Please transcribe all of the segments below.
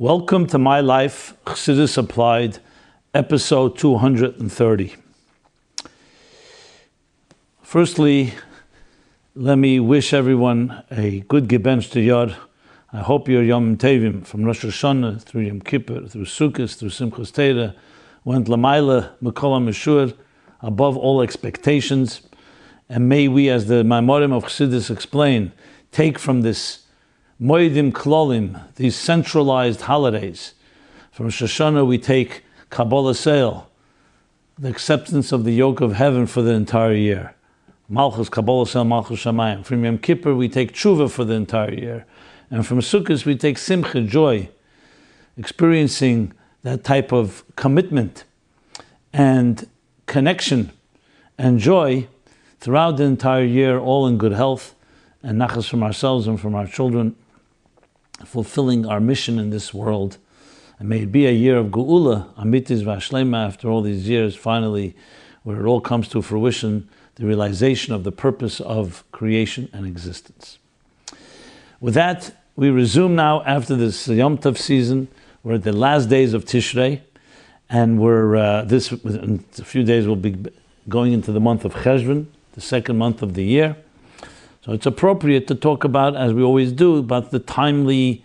Welcome to MyLife, Chassidus Applied, episode 230. Firstly, let me wish everyone a good Gebench to Yod. I hope your Yom Tevim from Rosh Hashanah through Yom Kippur, through Sukkot, through Simchas Torah, went Lamaila, Mekol HaMeshur, above all expectations. And may we, as the Maimorim of Chassidus explain, take from this Moedim Klolim, these centralized holidays. From Rosh Hashanah we take Kabbalah Seil, the acceptance of the yoke of heaven for the entire year. Malchus, Kabbalah Seil, Malchus Shamayim. From Yom Kippur we take Tshuva for the entire year. And from Sukkot we take Simcha, joy, experiencing that type of commitment and connection and joy throughout the entire year, all in good health and nachas from ourselves and from our children, fulfilling our mission in this world. And may it be a year of Geula, Amitis Vashlema, after all these years, finally, where it all comes to fruition, the realization of the purpose of creation and existence. With that, we resume now after this Yom Tov season. We're at the last days of Tishrei, and in a few days we'll be going into the month of Cheshvan, the second month of the year. So it's appropriate to talk about, as we always do, about the timely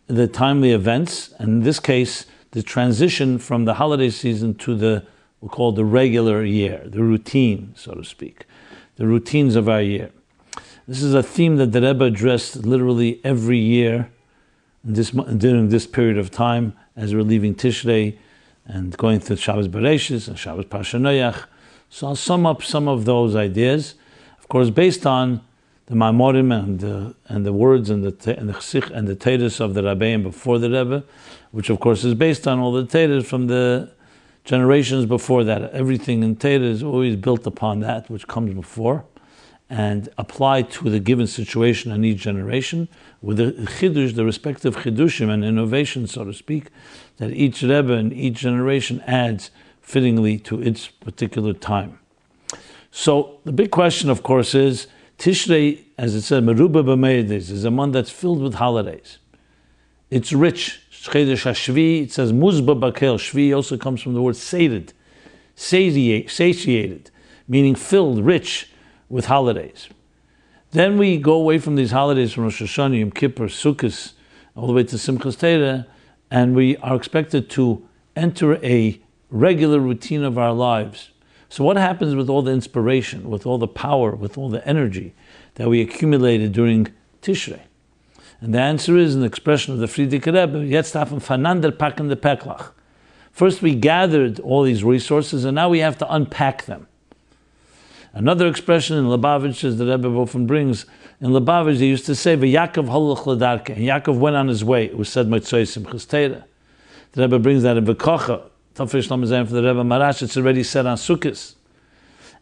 events, and in this case, the transition from the holiday season to we'll call the regular year, the routine, so to speak, the routines of our year. This is a theme that the Rebbe addressed literally every year during this period of time, as we're leaving Tishrei and going through Shabbos Bereshis and Shabbos Parshas Noach. So I'll sum up some of those ideas, of course, based on the Maimorim and the words and the Chassidus and the Teiros of the Rebbe before the Rebbe, which of course is based on all the Teiros from the generations before that. Everything in Torah is always built upon that which comes before and applied to the given situation in each generation with the chidush, the respective chidushim and innovations, so to speak, that each Rebbe and each generation adds fittingly to its particular time. So the big question, of course, is Tishrei, as it said, Meruba b'meides, is a month that's filled with holidays. It's rich. Chedesh HaShvi, it says Muzba Bakel. Shvi also comes from the word sated, satiated, meaning filled, rich with holidays. Then we go away from these holidays from Rosh Hashanah, Yom Kippur, Sukkot, all the way to Simchas Torah, and we are expected to enter a regular routine of our lives. So what happens with all the inspiration, with all the power, with all the energy that we accumulated during Tishrei? And the answer is an expression of the Frierdiker Rebbe, jetzt haben voneinander packen the Päcklach. First we gathered all these resources and now we have to unpack them. Another expression in Lubavitch, as the Rebbe often brings, in Lubavitch they used to say, V'Yakov halach l'darke, and Yaakov went on his way. It was said, Motzei Simchas Torah. The Rebbe brings that in V'Kocha, Tafresh Lamazayim for the Rebbe Marash, it's already said on Sukkot.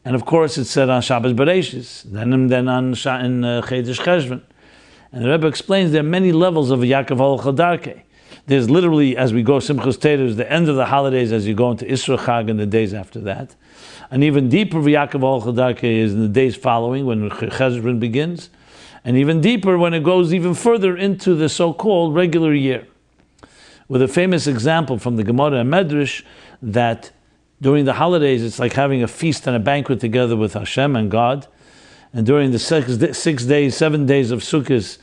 And of course it's said on Shabbos Bereshis, then on Chedesh Cheshvan. And the Rebbe explains there are many levels of Yaakov halach l'darke. There's literally, as we go Simchas Torah, is the end of the holidays as you go into Isra Chag and the days after that. And even deeper Yaakov halach l'darke is in the days following when Cheshvan begins. And even deeper when it goes even further into the so-called regular year. With a famous example from the Gemara and Medrash that during the holidays it's like having a feast and a banquet together with Hashem and God. And during the 7 days of Sukkot,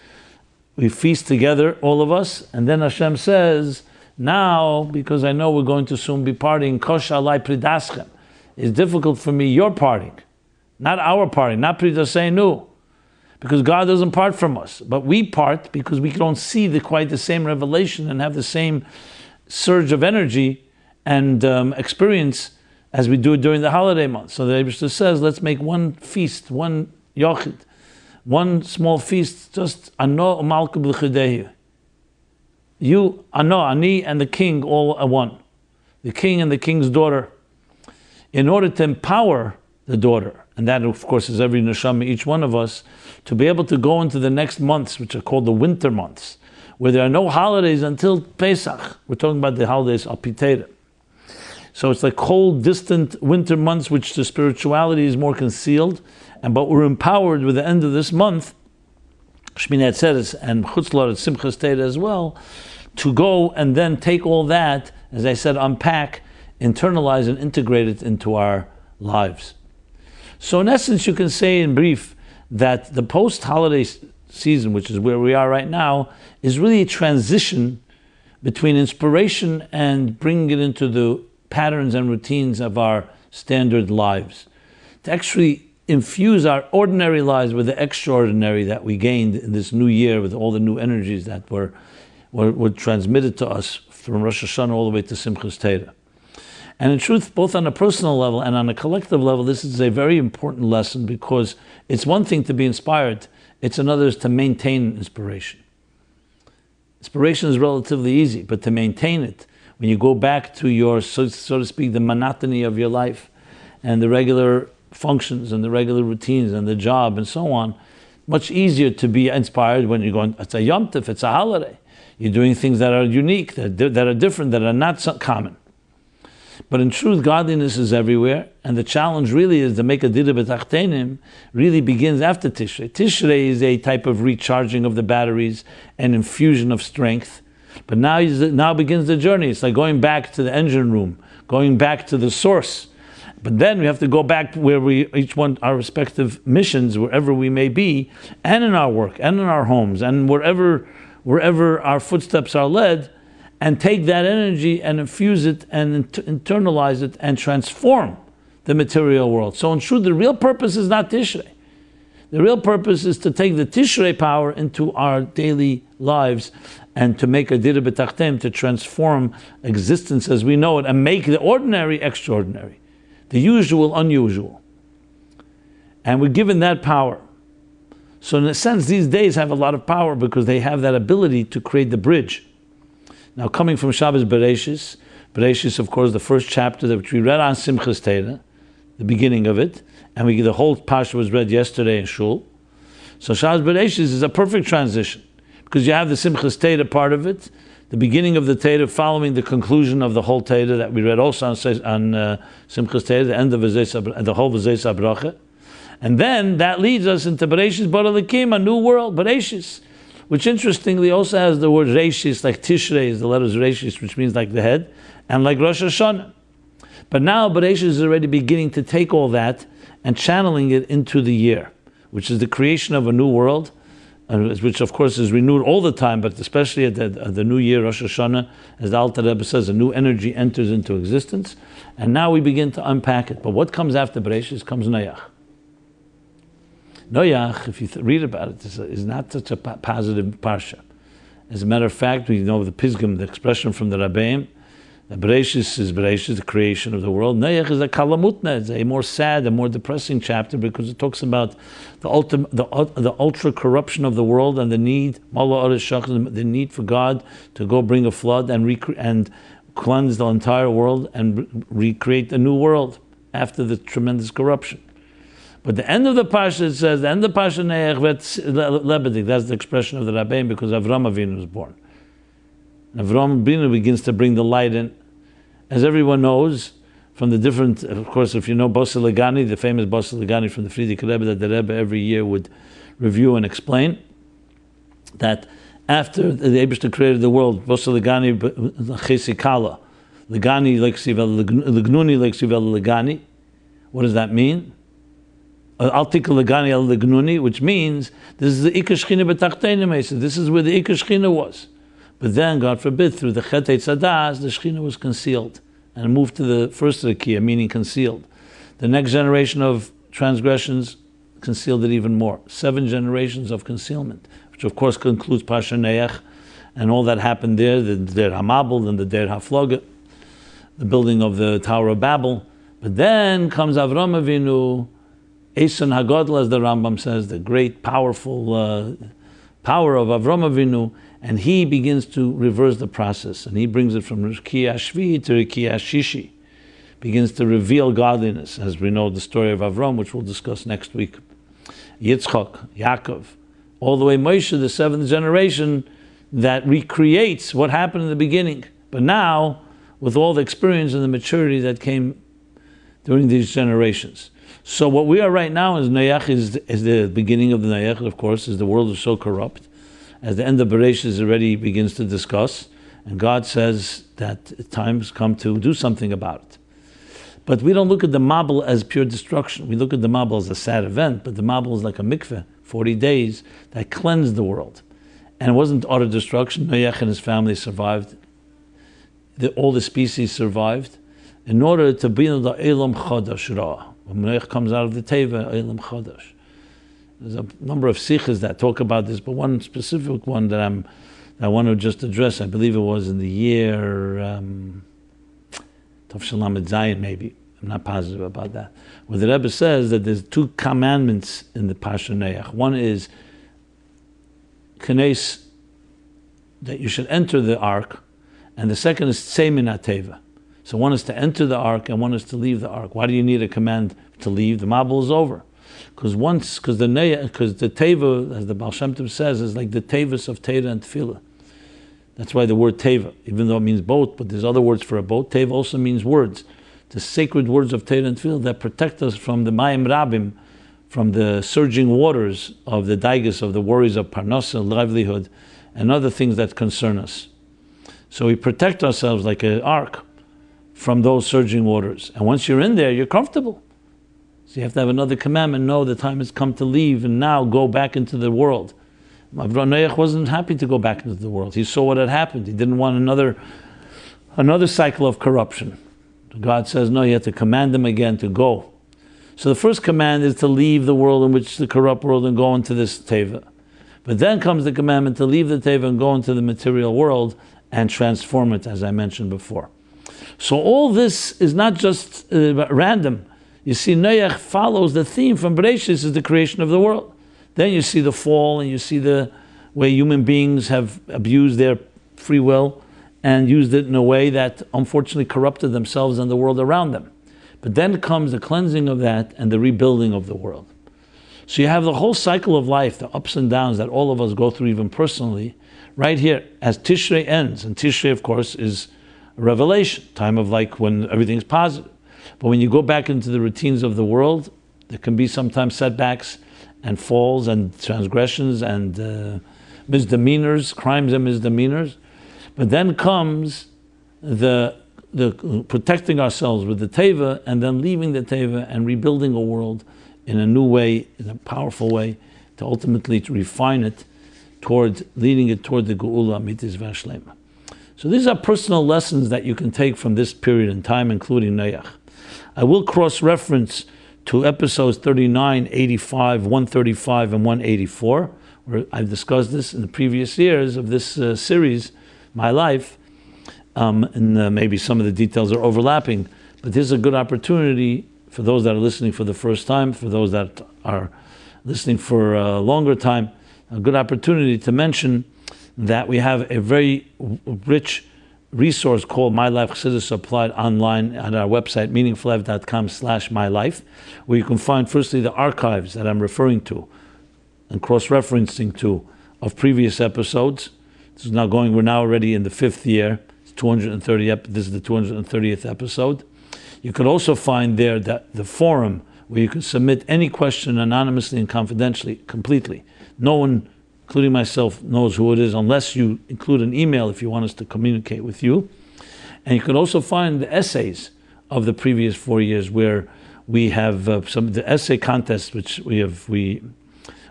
we feast together, all of us, and then Hashem says, now, because I know we're going to soon be parting, Kosh alai pridaschem, it's difficult for me, your parting, not our parting, not pridaseinu, because God doesn't part from us, but we part because we don't see quite the same revelation and have the same surge of energy and experience as we do it during the holiday months. So the Rebbe says, let's make one feast, one yochid, one small feast, just ano malka b'chidehu. You, ano, ani, and the king all are one. The king and the king's daughter. In order to empower the daughter, and that of course is every neshama, each one of us, to be able to go into the next months, which are called the winter months, where there are no holidays until Pesach. We're talking about the holidays of Pitera. So it's like cold, distant winter months, which the spirituality is more concealed, but we're empowered with the end of this month, Shmini Atzeres and Chutzlar and Simchas Torah as well, to go and then take all that, as I said, unpack, internalize, and integrate it into our lives. So in essence, you can say in brief that the post-holiday season, which is where we are right now, is really a transition between inspiration and bringing it into the patterns and routines of our standard lives. To actually infuse our ordinary lives with the extraordinary that we gained in this new year, with all the new energies that were transmitted to us from Rosh Hashanah all the way to Simchas Torah. And in truth, both on a personal level and on a collective level, this is a very important lesson, because it's one thing to be inspired, it's another is to maintain inspiration. Inspiration is relatively easy, but to maintain it, when you go back to your, so to speak, the monotony of your life and the regular functions and the regular routines and the job and so on, much easier to be inspired when you're going, it's a Yom Tov, it's a holiday. You're doing things that are unique, that are different, that are not so common. But in truth, godliness is everywhere, and the challenge really is to make a dira b'tachtenim really begins after Tishrei. Tishrei is a type of recharging of the batteries and infusion of strength. But now begins the journey. It's like going back to the engine room, going back to the source. But then we have to go back where we, each one, our respective missions, wherever we may be, and in our work, and in our homes, and wherever our footsteps are led, and take that energy and infuse it and internalize it and transform the material world. So in truth, the real purpose is not Tishrei. The real purpose is to take the Tishrei power into our daily lives and to make a dira b'tachtem, to transform existence as we know it and make the ordinary extraordinary, the usual unusual. And we're given that power. So in a sense, these days have a lot of power because they have that ability to create the bridge. Now, coming from Shabbos Bereshis, of course, the first chapter that we read on Simchas Torah, the beginning of it, and the whole Parsha was read yesterday in Shul. So Shabbos Bereshis is a perfect transition, because you have the Simchas Torah part of it, the beginning of the Torah following the conclusion of the whole Torah that we read also on Simchas Torah, the end of the whole V'zeis HaBracha. And then that leads us into Bereshis Bara Elokim, a new world, Bereshis, which interestingly also has the word Reishis, like Tishrei is the letters Reishis, which means like the head, and like Rosh Hashanah. But now Bereshis is already beginning to take all that and channeling it into the year, which is the creation of a new world, which of course is renewed all the time, but especially at the new year, Rosh Hashanah, as the Alter Rebbe says, a new energy enters into existence, and now we begin to unpack it. But what comes after Bereshis comes Noach. Noach, if you read about it, is not such a positive parsha. As a matter of fact, we know the Pizgim, the expression from the Rebbeim, that Bereshis is Bereshis, the creation of the world. Noach is a kalamutna, it's a more sad, a more depressing chapter, because it talks about the ultra corruption of the world and the need, the need for God to go bring a flood and cleanse the entire world and recreate a new world after the tremendous corruption. But the end of the Parsha, it says, the end of the Parsha Noach Lebedig, that's the expression of the Rabbeim, because Avram Avinu was born. Avram Avinu begins to bring the light in. As everyone knows, from the different, of course, if you know Bosi Legani, the famous Bosi Legani from the Frierdiker Rebbe, that the Rebbe every year would review and explain, that after the Eibishter created the world, Bosi Legani, Chesikala, Legani, Legnuni, Legani, what does that mean? Altikal Legani al Legnuni, which means this is the Ikar Shechina B'Tachtenim. This is where the Ikar Shechina was. But then, God forbid, through the Chet Eitzadas, the Shechina was concealed and moved to the first Rekiah, meaning concealed. The next generation of transgressions concealed it even more. 7 generations of concealment, which of course concludes Parsha Noach and all that happened there, the Der HaMabel and the Der HaFloga, the building of the Tower of Babel. But then comes Avram Avinu, Eson HaGodel, as the Rambam says, the great, powerful power of Avram Avinu, and he begins to reverse the process, and he brings it from Rekiah Shvi to Rekiah Shishi, begins to reveal godliness, as we know the story of Avram, which we'll discuss next week. Yitzchak, Yaakov, all the way Moshe, the 7th generation, that recreates what happened in the beginning, but now with all the experience and the maturity that came during these generations. So what we are right now is Noach is the beginning of the Noach, of course, as the world is so corrupt. As the end of Bereshis already begins to discuss, And God says that time's come to do something about it. But we don't look at the Mabul as pure destruction. We look at the Mabul as a sad event, but the Mabul is like a mikveh, 40 days, that cleansed the world. And it wasn't utter destruction. Noach and his family survived. All the species survived. In order to be in the Elam Chodesh Ra. When Noach comes out of the Teva, Elam Chodesh. There's a number of sikhs that talk about this, but one specific one that I want to just address, I believe it was in the year Tov Lamed Zayin, maybe. I'm not positive about that. Where the Rebbe says that there's two commandments in the Parshas Noach. One is Knes, that you should enter the ark, and the second is Tzei min HaTeva. So one is to enter the ark, and one is to leave the ark. Why do you need a command to leave? The Mabul is over. Because the Teva, as the Baal Shem Tov says, is like the Tevas of Teira and Tefillah. That's why the word Teva, even though it means boat, but there's other words for a boat. Teva also means words. The sacred words of Teira and Tefillah that protect us from the Mayim Rabim, from the surging waters of the daigas, of the worries of parnasa, livelihood, and other things that concern us. So we protect ourselves like an ark from those surging waters. And once you're in there, you're comfortable. So you have to have another commandment, know the time has come to leave and now go back into the world. Noach wasn't happy to go back into the world. He saw what had happened. He didn't want another cycle of corruption. God says, no, you have to command them again to go. So the first command is to leave the world in which the corrupt world and go into this Teva. But then comes the commandment to leave the Teva and go into the material world and transform it, as I mentioned before. So all this is not just random. You see, Noach follows the theme from Bereshis, is the creation of the world. Then you see the fall, and you see the way human beings have abused their free will and used it in a way that unfortunately corrupted themselves and the world around them. But then comes the cleansing of that and the rebuilding of the world. So you have the whole cycle of life, the ups and downs that all of us go through even personally, right here, as Tishrei ends. And Tishrei, of course, is a revelation, time of like when everything's positive. But when you go back into the routines of the world, there can be sometimes setbacks and falls and transgressions and misdemeanors, crimes and misdemeanors. But then comes the protecting ourselves with the Teva and then leaving the Teva and rebuilding a world in a new way, in a powerful way, to ultimately to refine it leading it toward the Geula Amitis Vashlema. So these are personal lessons that you can take from this period in time, including Noach. I will cross-reference to episodes 39, 85, 135, and 184, where I've discussed this in the previous years of this series, MyLife, and maybe some of the details are overlapping, but this is a good opportunity for those that are listening for the first time, for those that are listening for a longer time, a good opportunity to mention that we have a very rich resource called MyLife Chassidus Applied online at our website, meaningfullife.com/MyLife, where you can find firstly the archives that I'm referring to and cross-referencing to of previous episodes. This is we're now already in the 5th year. It's 230. This is the 230th episode. You can also find there the forum where you can submit any question anonymously and confidentially, completely. No one, including myself, knows who it is unless you include an email if you want us to communicate with you. And you can also find the essays of the previous 4 years where we have the essay contest, which we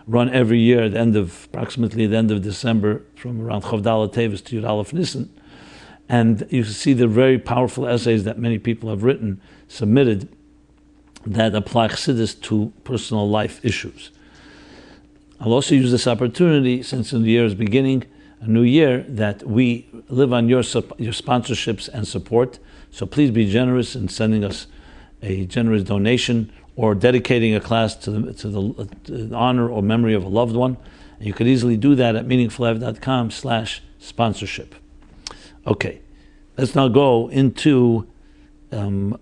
run every year at approximately the end of December, from around Chavdala Tevis to Yud Aleph Nisan. And you can see the very powerful essays that many people have written, submitted, that apply Chassidus to personal life issues. I'll also use this opportunity, since in the year is beginning, a new year, that we live on your sponsorships and support. So please be generous in sending us a generous donation or dedicating a class to the honor or memory of a loved one. And you could easily do that at meaningfullife.com/sponsorship. Okay, let's now go into some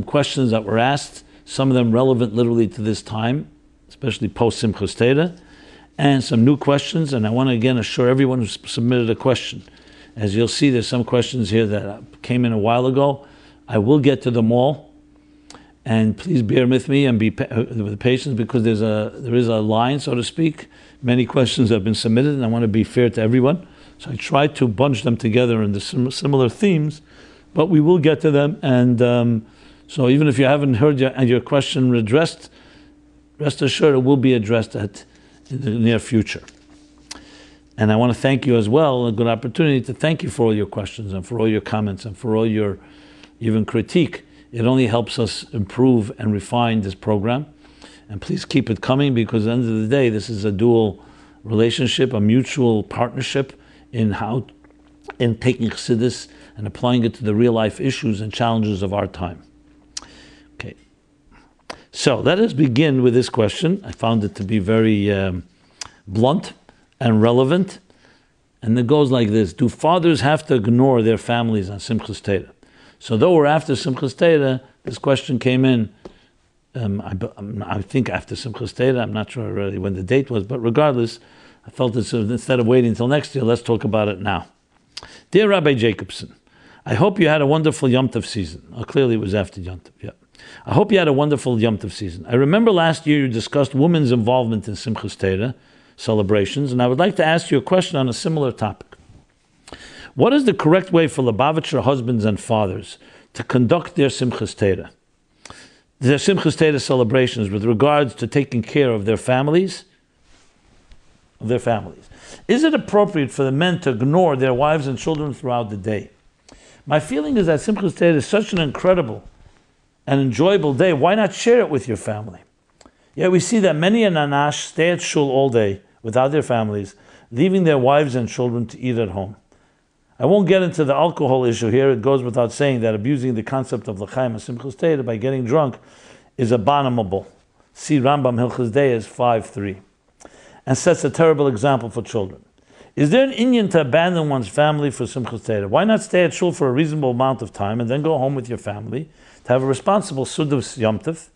questions that were asked, some of them relevant literally to this time, especially post Simchas Torah, and some new questions. And I want to again assure everyone who submitted a question. As you'll see, there's some questions here that came in a while ago. I will get to them all, and please bear with me and be with patience, because there is a line, so to speak. Many questions have been submitted, and I want to be fair to everyone. So I try to bunch them together in the similar themes, but we will get to them. And so even if you haven't heard your question addressed, rest assured it will be addressed in the near future. And I want to thank you as well, a good opportunity to thank you for all your questions and for all your comments and for all your even critique. It only helps us improve and refine this program. And please keep it coming, because at the end of the day, this is a dual relationship, a mutual partnership in taking Chassidus and applying it to the real life issues and challenges of our time. Okay. So let us begin with this question. I found it to be very blunt and relevant, and it goes like this: do fathers have to ignore their families on Simchas Torah? So though we're after Simchas Torah, this question came in, I think after Simchas Torah, I'm not sure really when the date was, but regardless, I felt that instead of waiting until next year, let's talk about it now. Dear Rabbi Jacobson, I hope you had a wonderful Yom Tov season. Oh, clearly it was after Yom Tov, yeah. I hope you had a wonderful Yom Tov season. I remember last year you discussed women's involvement in Simchas Torah celebrations, and I would like to ask you a question on a similar topic. What is the correct way for Lubavitcher husbands and fathers to conduct their Simchas Torah celebrations with regards to taking care of their families? Is it appropriate for the men to ignore their wives and children throughout the day? My feeling is that Simchas Torah is such an incredible and enjoyable day. Why not share it with your family? Yet we see that many in Anash stay at shul all day without their families, leaving their wives and children to eat at home. I won't get into the alcohol issue here. It goes without saying that abusing the concept of l'chaim and Simchas Torah by getting drunk is abominable. See Rambam Hilchos Deis 5:3, and sets a terrible example for children. Is there an inyan to abandon one's family for Simchas Torah? Why not stay at shul for a reasonable amount of time and then go home with your family to have a responsible Sudus Yom Tov,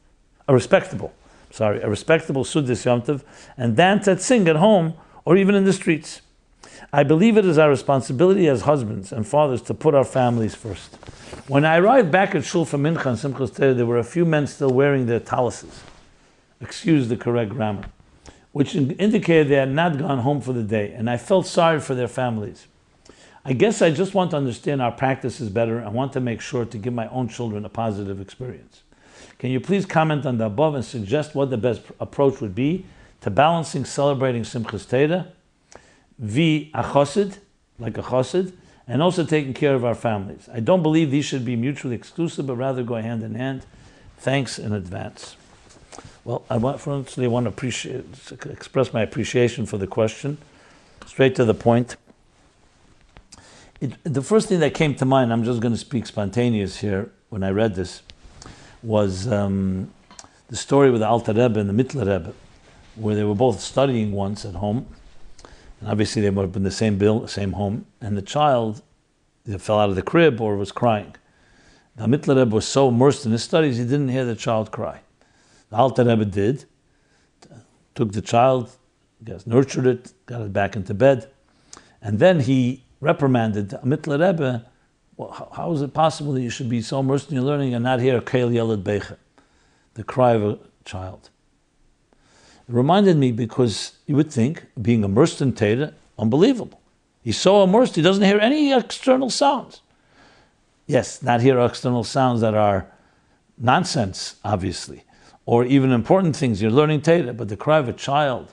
a respectable Sudus Yom Tov, and dance and sing at home or even in the streets? I believe it is our responsibility as husbands and fathers to put our families first. When I arrived back at shul for Mincha and Simchas Torah, there were a few men still wearing their talises. Excuse the correct grammar, which indicated they had not gone home for the day, and I felt sorry for their families. I guess I just want to understand our practices better and want to make sure to give my own children a positive experience. Can you please comment on the above and suggest what the best approach would be to balancing celebrating Simchas Torah, a chassid, like a chassid, and also taking care of our families? I don't believe these should be mutually exclusive, but rather go hand in hand. Thanks in advance. Well, I want to express my appreciation for the question. Straight to the point. The first thing that came to mind, I'm just going to speak spontaneous here, when I read this, was the story with the Alter Rebbe and the Mittler Rebbe, where they were both studying once at home, and obviously they would have been the same home, and the child either fell out of the crib or was crying. The Mittler Rebbe was so immersed in his studies, he didn't hear the child cry. The Alter Rebbe did, took the child, nurtured it, got it back into bed, and then he reprimanded the Mittler Rebbe. Well, how is it possible that you should be so immersed in your learning and not hear Keil Yeled Becha, the cry of a child? It reminded me, because you would think, being immersed in Torah, unbelievable. He's so immersed, he doesn't hear any external sounds. Yes, not hear external sounds that are nonsense, obviously, or even important things. You're learning Torah, but the cry of a child.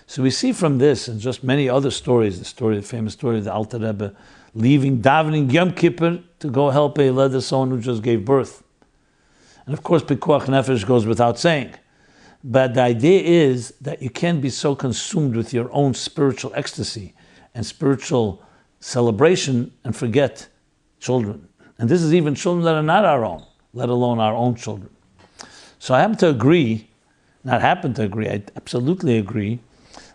So we see from this, and just many other stories, the famous story of the Alter Rebbe leaving davening Yom Kippur to go help a leather someone who just gave birth. And of course, Pikuach Nefesh goes without saying. But the idea is that you can't be so consumed with your own spiritual ecstasy and spiritual celebration and forget children. And this is even children that are not our own, let alone our own children. So I I absolutely agree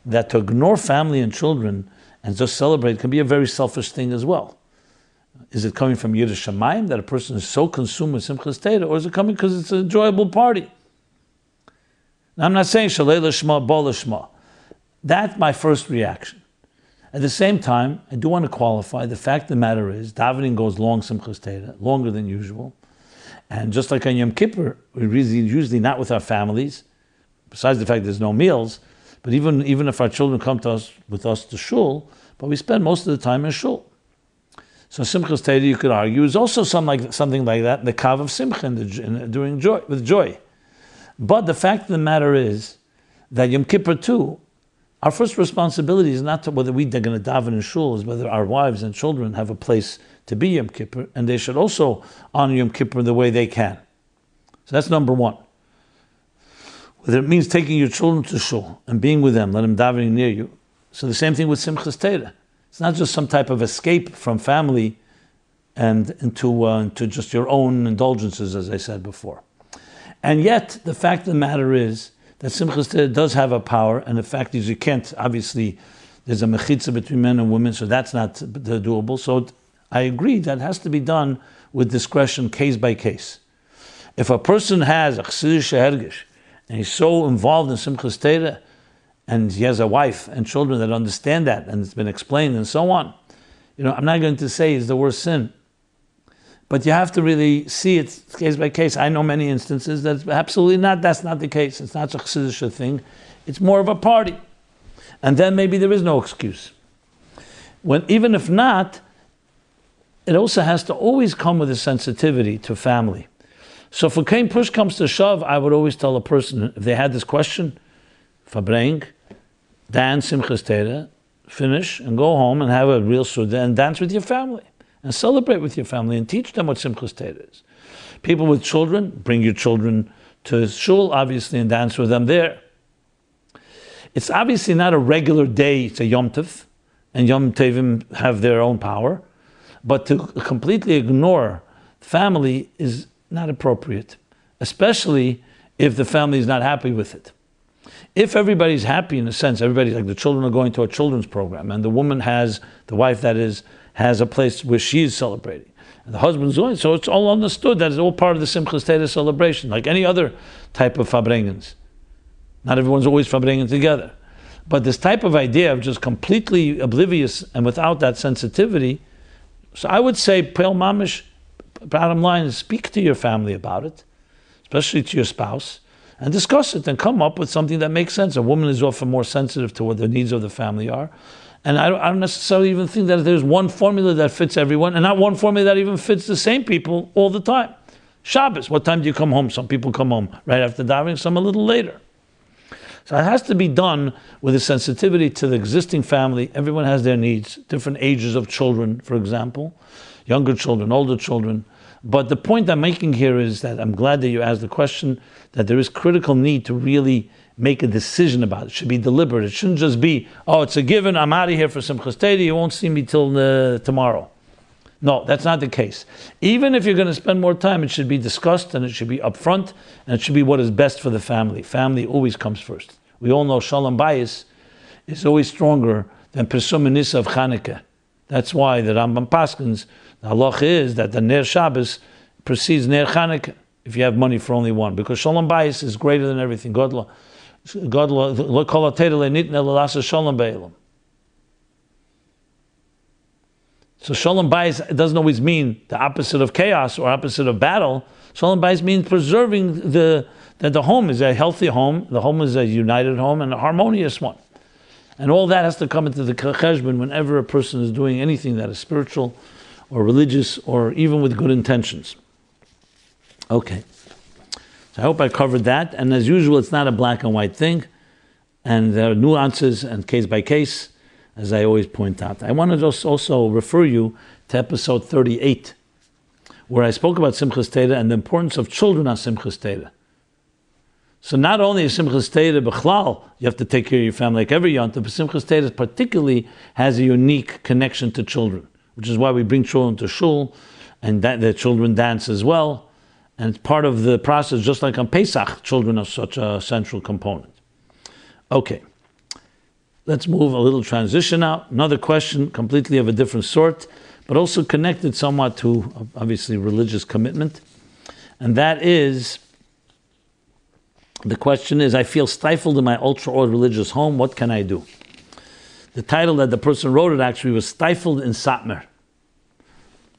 that to ignore family and children and just celebrate can be a very selfish thing as well. Is it coming from Yiras Shamayim that a person is so consumed with Simchas Torah, or is it coming because it's an enjoyable party? Now, I'm not saying Shalei Lishma, Bo Lishma. That's my first reaction. At the same time, I do want to qualify. The fact of the matter is, davening goes long Simchas Torah, longer than usual. And just like on Yom Kippur, we're usually not with our families, besides the fact there's no meals, But even if our children come to us with us to shul, but we spend most of the time in shul. So Simchas Torah, you could argue, is also something like that in the kav of simcha, doing joy with joy. But the fact of the matter is that Yom Kippur too, our first responsibility is not to whether we're going to daven in shul, is whether our wives and children have a place to be Yom Kippur, and they should also honor Yom Kippur the way they can. So that's number one. Whether it means taking your children to shul and being with them, let them davening near you. So the same thing with Simchas Torah. It's not just some type of escape from family and into just your own indulgences, as I said before. And yet, the fact of the matter is that Simchas Torah does have a power, and the fact is you can't, obviously, there's a mechitza between men and women, so that's not doable. So I agree that has to be done with discretion, case by case. If a person has a Chassidic hergish, and he's so involved in Simchas Torah, and he has a wife and children that understand that, and it's been explained and so on, I'm not going to say it's the worst sin, but you have to really see it case by case. I know many instances that's absolutely not, that's not the case. It's not a Chassidic thing. It's more of a party. And then maybe there is no excuse. Even if not, it also has to always come with a sensitivity to family. So if push comes to shove, I would always tell a person, if they had this question, verbring, dance Simchas Torah, finish, and go home and have a real suda and dance with your family. And celebrate with your family and teach them what Simchas Torah is. People with children, bring your children to shul, obviously, and dance with them there. It's obviously not a regular day, it's a Yom Tov, and Yom Tovim have their own power, but to completely ignore family is not appropriate, especially if the family is not happy with it. If everybody's happy, in a sense, everybody's like the children are going to a children's program, and the wife that is, has a place where she is celebrating. And the husband's going, so it's all understood that it's all part of the Simchas Torah celebration, like any other type of fabrengens. Not everyone's always fabrengen together. But this type of idea of just completely oblivious and without that sensitivity, so I would say, Peil Mamish, bottom line is speak to your family about it, especially to your spouse, and discuss it and come up with something that makes sense. A woman is often more sensitive to what the needs of the family are. And I don't necessarily even think that there's one formula that fits everyone, and not one formula that even fits the same people all the time. Shabbos, what time do you come home? Some people come home right after davening, some a little later. So it has to be done with a sensitivity to the existing family. Everyone has their needs, different ages of children, for example, younger children, older children. But the point I'm making here is that I'm glad that you asked the question, that there is critical need to really make a decision about it. It should be deliberate. It shouldn't just be, it's a given, I'm out of here for Simchas Torah, you won't see me till tomorrow. No, that's not the case. Even if you're going to spend more time, it should be discussed and it should be upfront and it should be what is best for the family. Family always comes first. We all know Shalom Bayis is always stronger than Pesum Nisa of Chanukah. That's why the Rambam Paskins, the halacha is that the Ner Shabbos precedes Ner Chanukah if you have money for only one, because Shalom Bayis is greater than everything. So Shalom Bayis doesn't always mean the opposite of chaos or opposite of battle. Shalom Bayis means preserving that the home is a healthy home, the home is a united home and a harmonious one. And all that has to come into the cheshbon whenever a person is doing anything that is spiritual or religious or even with good intentions. Okay. I hope I covered that. And as usual, it's not a black and white thing. And there are nuances and case by case, as I always point out. I want to just also refer you to episode 38, where I spoke about Simchas Torah and the importance of children on Simchas Torah. So not only is Simchas Torah b'chlal, you have to take care of your family like every yontif, but Simchas Torah particularly has a unique connection to children, which is why we bring children to shul, and that the children dance as well. And it's part of the process, just like on Pesach, children are such a central component. Okay, let's move a little transition out. Another question, completely of a different sort, but also connected somewhat to, obviously, religious commitment. And that is, the question is, I feel stifled in my ultra-orthodox religious home, what can I do? The title that the person wrote it actually was Stifled in Satmar.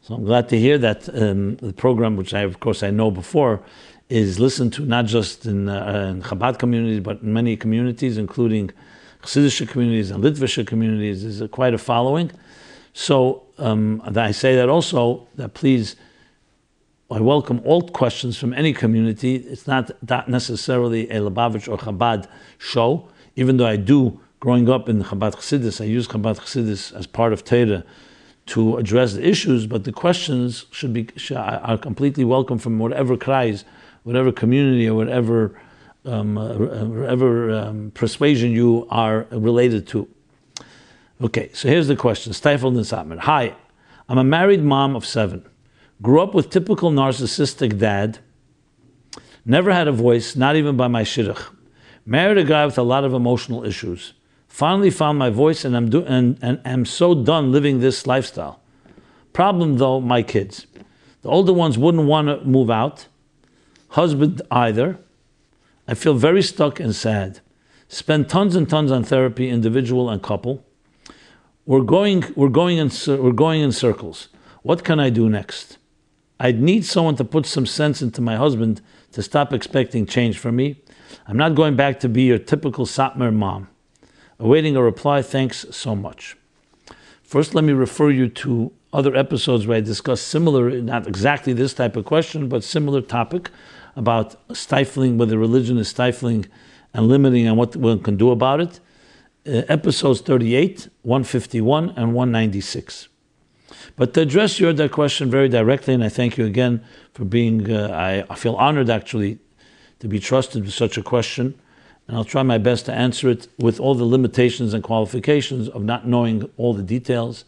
So I'm glad to hear that the program, which of course I know before, is listened to not just in Chabad communities, but in many communities, including Chassidic communities and Litvish communities. There's quite a following. So I say that also, that please, I welcome all questions from any community. It's not necessarily a Lubavitch or Chabad show, even though I do, growing up in Chabad Chassidus, I use Chabad Chassidus as part of Torah to address the issues, but the questions are completely welcome from whatever kreis, whatever community, or whatever persuasion you are related to. Okay, so here's the question, stifled and Satmar. Hi, I'm a married mom of 7. Grew up with typical narcissistic dad. Never had a voice, not even by my shidduch. Married a guy with a lot of emotional issues. Finally found my voice, and I'm so done living this lifestyle. Problem though, my kids. The older ones wouldn't want to move out. Husband either. I feel very stuck and sad. Spend tons and tons on therapy, individual and couple. We're going in circles. What can I do next? I'd need someone to put some sense into my husband to stop expecting change from me. I'm not going back to be your typical Satmar mom. Awaiting a reply. Thanks so much. First, let me refer you to other episodes where I discuss similar, not exactly this type of question, but similar topic about stifling, whether religion is stifling and limiting on what one can do about it. Episodes 38, 151, and 196. But to address your question very directly, and I thank you again for being, I feel honored actually to be trusted with such a question, and I'll try my best to answer it with all the limitations and qualifications of not knowing all the details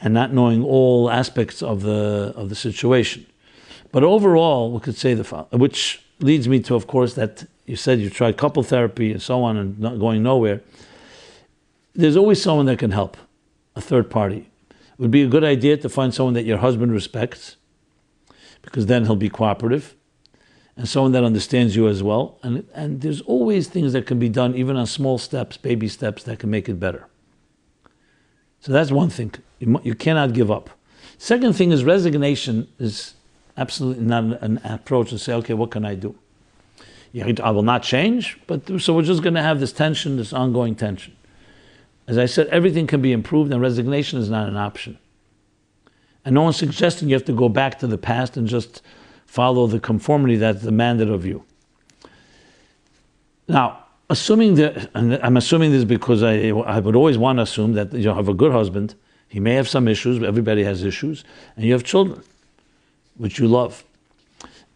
and not knowing all aspects of the situation. But overall, we could say the following, which leads me to, of course, that you said you tried couple therapy and so on and not going nowhere. There's always someone that can help, a third party. It would be a good idea to find someone that your husband respects, because then he'll be cooperative, and someone that understands you as well. And there's always things that can be done, even on small steps, baby steps, that can make it better. So that's one thing. You cannot give up. Second thing is resignation is absolutely not an approach to say, okay, what can I do? I will not change, so we're just going to have this tension, this ongoing tension. As I said, everything can be improved, and resignation is not an option. And no one's suggesting you have to go back to the past and just follow the conformity that's demanded of you. Now, assuming that, and I'm assuming this because I would always want to assume that you have a good husband. He may have some issues, but everybody has issues, and you have children, which you love.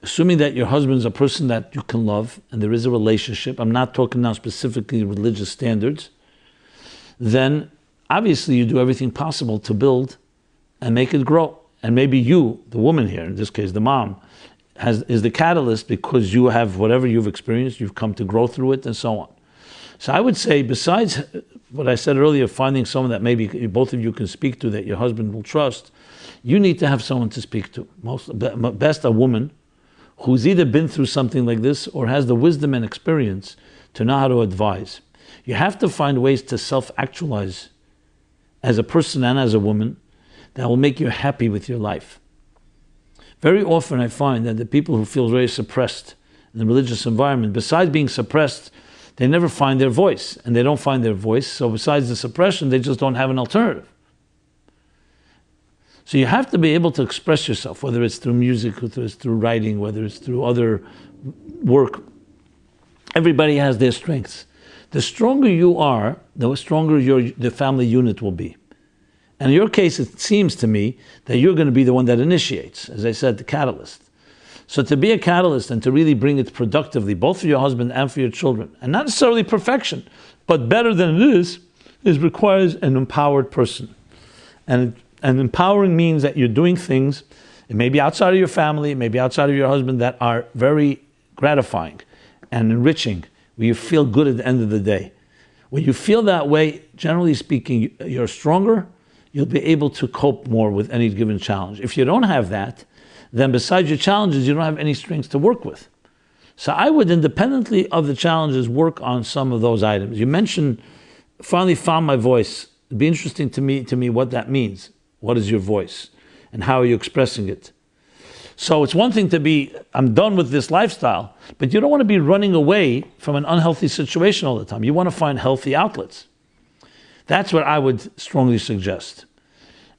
Assuming that your husband's a person that you can love, and there is a relationship, I'm not talking now specifically religious standards, then obviously you do everything possible to build and make it grow. And maybe you, the woman here, in this case the mom, is the catalyst because you have whatever you've experienced, you've come to grow through it and so on. So I would say, besides what I said earlier, finding someone that maybe both of you can speak to, that your husband will trust, you need to have someone to speak to. Best a woman who's either been through something like this or has the wisdom and experience to know how to advise. You have to find ways to self-actualize as a person and as a woman that will make you happy with your life. Very often I find that the people who feel very suppressed in the religious environment, besides being suppressed, they never find their voice. And they don't find their voice, so besides the suppression, they just don't have an alternative. So you have to be able to express yourself, whether it's through music, whether it's through writing, whether it's through other work. Everybody has their strengths. The stronger you are, the stronger the family unit will be. And in your case, it seems to me that you're going to be the one that initiates, as I said, the catalyst. So to be a catalyst and to really bring it productively, both for your husband and for your children, and not necessarily perfection, but better than it is requires an empowered person. And empowering means that you're doing things, it may be outside of your family, it may be outside of your husband, that are very gratifying and enriching, where you feel good at the end of the day. When you feel that way, generally speaking, you're stronger, you'll be able to cope more with any given challenge. If you don't have that, then besides your challenges, you don't have any strengths to work with. So I would, independently of the challenges, work on some of those items. You mentioned, finally found my voice. It'd be interesting to me what that means. What is your voice? And how are you expressing it? So it's one thing to be, I'm done with this lifestyle, but you don't want to be running away from an unhealthy situation all the time. You want to find healthy outlets. That's what I would strongly suggest,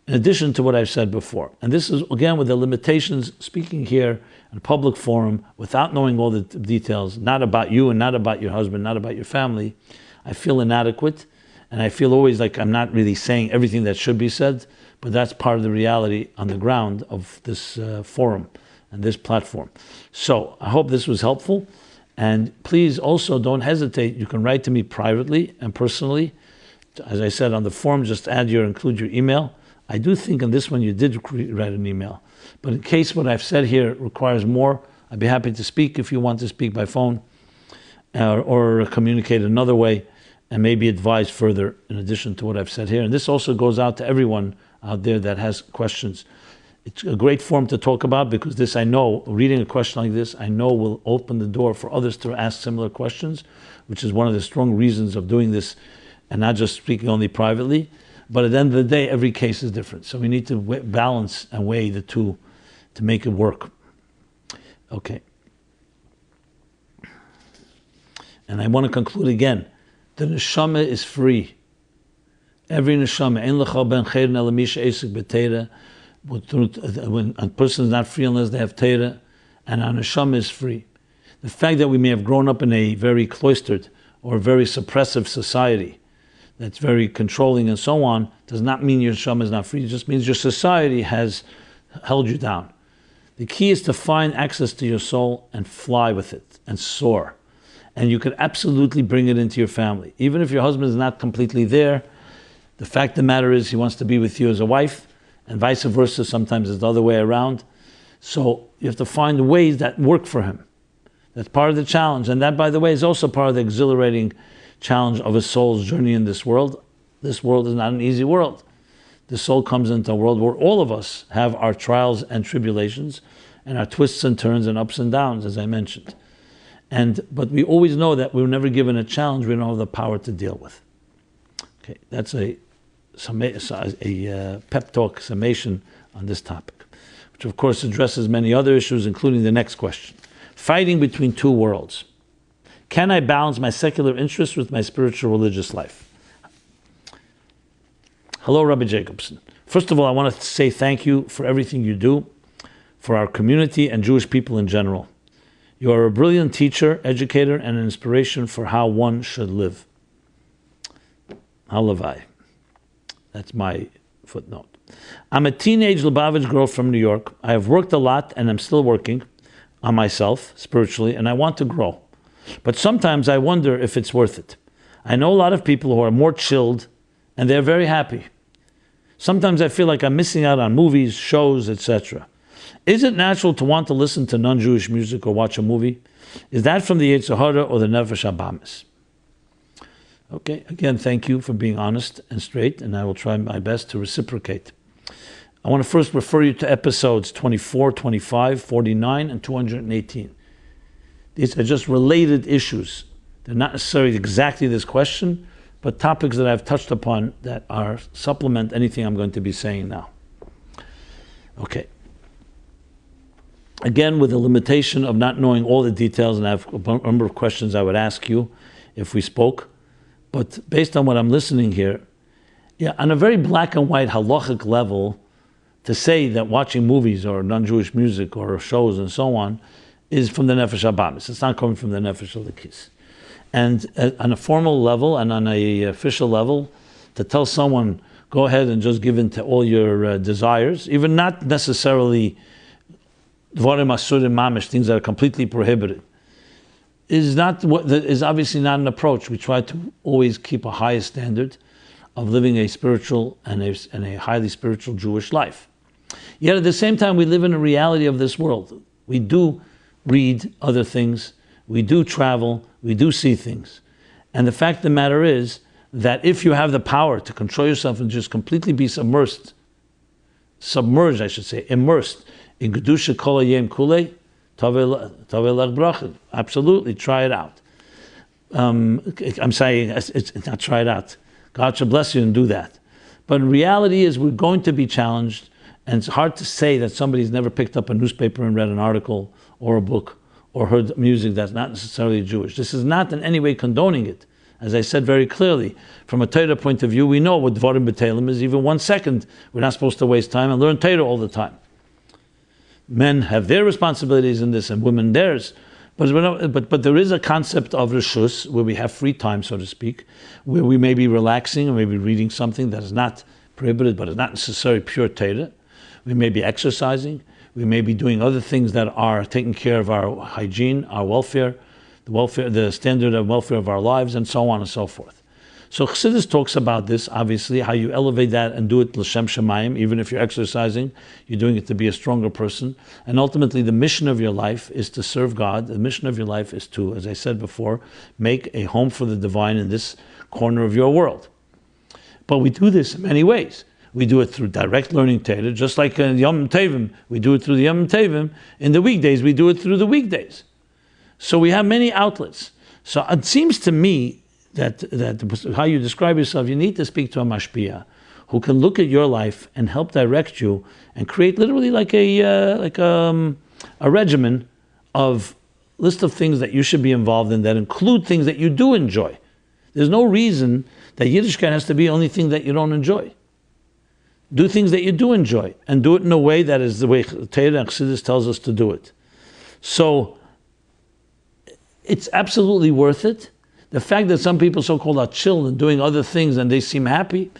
in addition to what I've said before. And this is, again, with the limitations, speaking here in a public forum, without knowing all the details, not about you and not about your husband, not about your family, I feel inadequate, and I feel always like I'm not really saying everything that should be said, but that's part of the reality on the ground of this forum and this platform. So I hope this was helpful, and please also don't hesitate. You can write to me privately and personally. As I said on the form, just include your email. I do think on this one you did write an email, but in case what I've said here requires more, I'd be happy to speak if you want to speak by phone or communicate another way and maybe advise further in addition to what I've said here. And this also goes out to everyone out there that has questions. It's a great forum to talk about because this, I know, reading a question like this, I know will open the door for others to ask similar questions, which is one of the strong reasons of doing this and not just speaking only privately. But at the end of the day, every case is different. So we need to balance and weigh the two to make it work. Okay. And I want to conclude again. The neshama is free. Every neshama. When a person is not free unless they have teira, and our neshama is free. The fact that we may have grown up in a very cloistered or very suppressive society that's very controlling and so on, does not mean your neshama is not free. It just means your society has held you down. The key is to find access to your soul and fly with it and soar. And you could absolutely bring it into your family. Even if your husband is not completely there, the fact of the matter is he wants to be with you as a wife, and vice versa, sometimes it's the other way around. So you have to find ways that work for him. That's part of the challenge. And that, by the way, is also part of the exhilarating challenge of a soul's journey in this world. This world is not an easy world. The soul comes into a world where all of us have our trials and tribulations and our twists and turns and ups and downs, as I mentioned. But we always know that we're never given a challenge we don't have the power to deal with. Okay, that's a pep talk summation on this topic, which of course addresses many other issues, including the next question. Fighting between two worlds. Can I balance my secular interests with my spiritual religious life? Hello, Rabbi Jacobson. First of all, I want to say thank you for everything you do for our community and Jewish people in general. You are a brilliant teacher, educator, and an inspiration for how one should live. Halavai. That's my footnote. I'm a teenage Lubavitch girl from New York. I have worked a lot and I'm still working on myself spiritually, and I want to grow. But sometimes I wonder if it's worth it. I know a lot of people who are more chilled and they're very happy. Sometimes I feel like I'm missing out on movies, shows, etc. Is it natural to want to listen to non-Jewish music or watch a movie? Is that from the Yetzer Hara or the Nefesh Habamis? Okay, again, thank you for being honest and straight, and I will try my best to reciprocate. I want to first refer you to episodes 24, 25, 49, and 218. These are just related issues. They're not necessarily exactly this question, but topics that I've touched upon that are supplement anything I'm going to be saying now. Okay. Again, with the limitation of not knowing all the details, and I have a number of questions I would ask you if we spoke, but based on what I'm listening here, on a very black and white halachic level, to say that watching movies or non-Jewish music or shows and so on is from the Nefesh Habamis. It's not coming from the Nefesh Elikis. And on a formal level and on an official level, to tell someone, go ahead and just give in to all your desires, even not necessarily Dvarim Asurim Mamish, things that are completely prohibited, is obviously not an approach. We try to always keep a higher standard of living a spiritual and a highly spiritual Jewish life. Yet at the same time, we live in a reality of this world. We do read other things, we do travel, we do see things. And the fact of the matter is that if you have the power to control yourself and just completely be immersed in Kedusha Kol Hayom Kulei, Tavei Lech Bracha. Absolutely, try it out. I'm saying it's not try it out. God should bless you and do that. But in reality is we're going to be challenged, And it's hard to say that somebody's never picked up a newspaper and read an article or a book or heard music that's not necessarily Jewish. This is not in any way condoning it. As I said very clearly, from a Torah point of view, we know what Dvarim B'Teilim is. Even 1 second, we're not supposed to waste time and learn Torah all the time. Men have their responsibilities in this and women theirs. But there is a concept of Rishus, where we have free time, so to speak, where we may be relaxing or maybe reading something that is not prohibited, but is not necessarily pure Torah. We may be exercising. We may be doing other things that are taking care of our hygiene, our welfare, the standard of welfare of our lives, and so on and so forth. So Chassidus talks about this, obviously, how you elevate that and do it l'shem shamayim. Even if you're exercising, you're doing it to be a stronger person. And ultimately, the mission of your life is to serve God. The mission of your life is to, as I said before, make a home for the divine in this corner of your world. But we do this in many ways. We do it through direct learning Torah, just like in Yom Tevim, we do it through the Yom Tevim. In the weekdays, we do it through the weekdays. So we have many outlets. So it seems to me that how you describe yourself, you need to speak to a mashpia who can look at your life and help direct you and create literally like a regimen of list of things that you should be involved in that include things that you do enjoy. There's no reason that Yiddishkeit has to be the only thing that you don't enjoy. Do things that you do enjoy and do it in a way that is the way Torah and Chassidus tells us to do it. So it's absolutely worth it. The fact that some people so-called are chill and doing other things and they seem happy,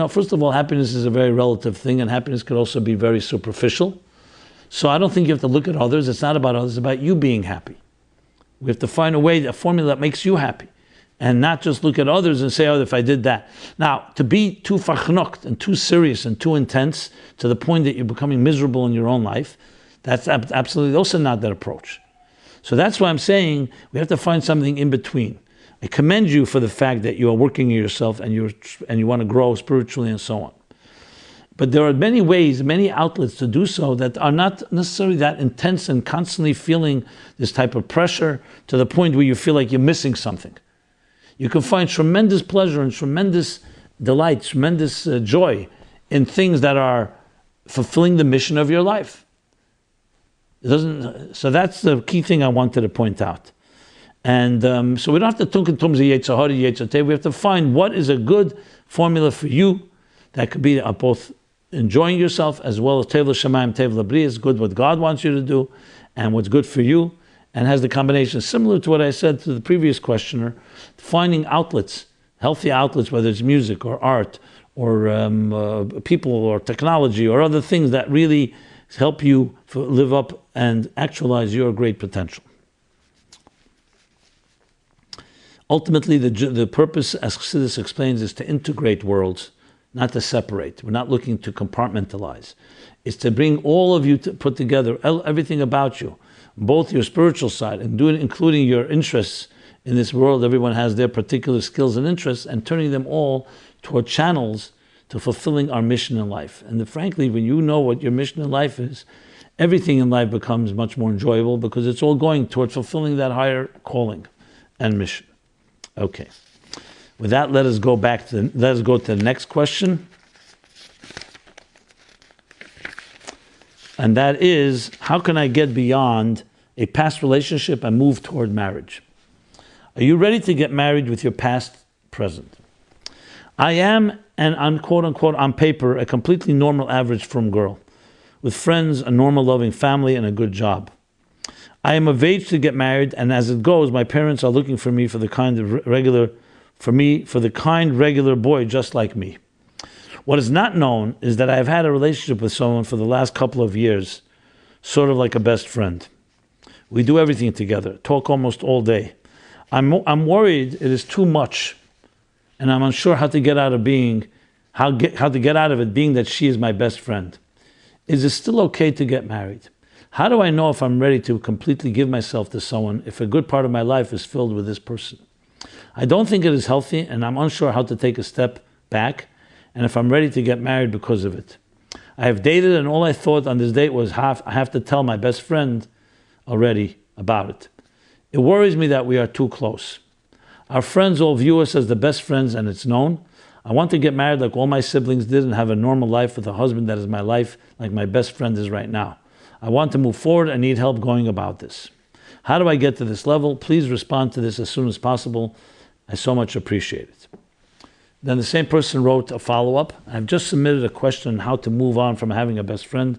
first of all, happiness is a very relative thing, and happiness could also be very superficial. So I don't think you have to look at others. It's not about others, it's about you being happy. We have to find a formula that makes you happy, and not just look at others and say, if I did that. Now, to be too fachnokt and too serious and too intense to the point that you're becoming miserable in your own life, that's absolutely also not that approach. So that's why I'm saying we have to find something in between. I commend you for the fact that you are working on yourself and you want to grow spiritually and so on. But there are many ways, many outlets to do so that are not necessarily that intense and constantly feeling this type of pressure to the point where you feel like you're missing something. You can find tremendous pleasure and tremendous delight, tremendous joy in things that are fulfilling the mission of your life. So that's the key thing I wanted to point out. And so we don't have to talk in terms of Yetzirah, Yetzirah. We have to find what is a good formula for you that could be both enjoying yourself as well as Tev L'Shamayim, Tev L'Bri is good what God wants you to do and what's good for you, and has the combination similar to what I said to the previous questioner, finding outlets, healthy outlets, whether it's music or art or people or technology or other things that really help you live up and actualize your great potential. Ultimately, the purpose, as Chassidus explains, is to integrate worlds, not to separate. We're not looking to compartmentalize. It's to bring all of you to put together everything about you, both your spiritual side and including your interests in this world. Everyone has their particular skills and interests, and turning them all toward channels to fulfilling our mission in life. And frankly, when you know what your mission in life is, everything in life becomes much more enjoyable because it's all going toward fulfilling that higher calling and mission. Okay. With that, let us go to the next question. And that is, how can I get beyond a past relationship and move toward marriage? Are you ready to get married with your past present? I am, and I'm quote unquote on paper, a completely normal average frum girl, with friends, a normal loving family, and a good job. I am of age to get married, and as it goes, my parents are looking for me for the kind regular boy just like me. What is not known is that I have had a relationship with someone for the last couple of years, sort of like a best friend. We do everything together, talk almost all day. I'm worried it is too much, and I'm unsure how to get out of it being that she is my best friend. Is it still okay to get married? How do I know if I'm ready to completely give myself to someone if a good part of my life is filled with this person? I don't think it is healthy, and I'm unsure how to take a step back and if I'm ready to get married because of it. I have dated, and all I thought on this date was I have to tell my best friend already about it. It worries me that we are too close. Our friends all view us as the best friends, and it's known. I want to get married like all my siblings did and have a normal life with a husband that is my life, like my best friend is right now. I want to move forward and need help going about this. How do I get to this level? Please respond to this as soon as possible. I so much appreciate it. Then the same person wrote a follow-up. I've just submitted a question on how to move on from having a best friend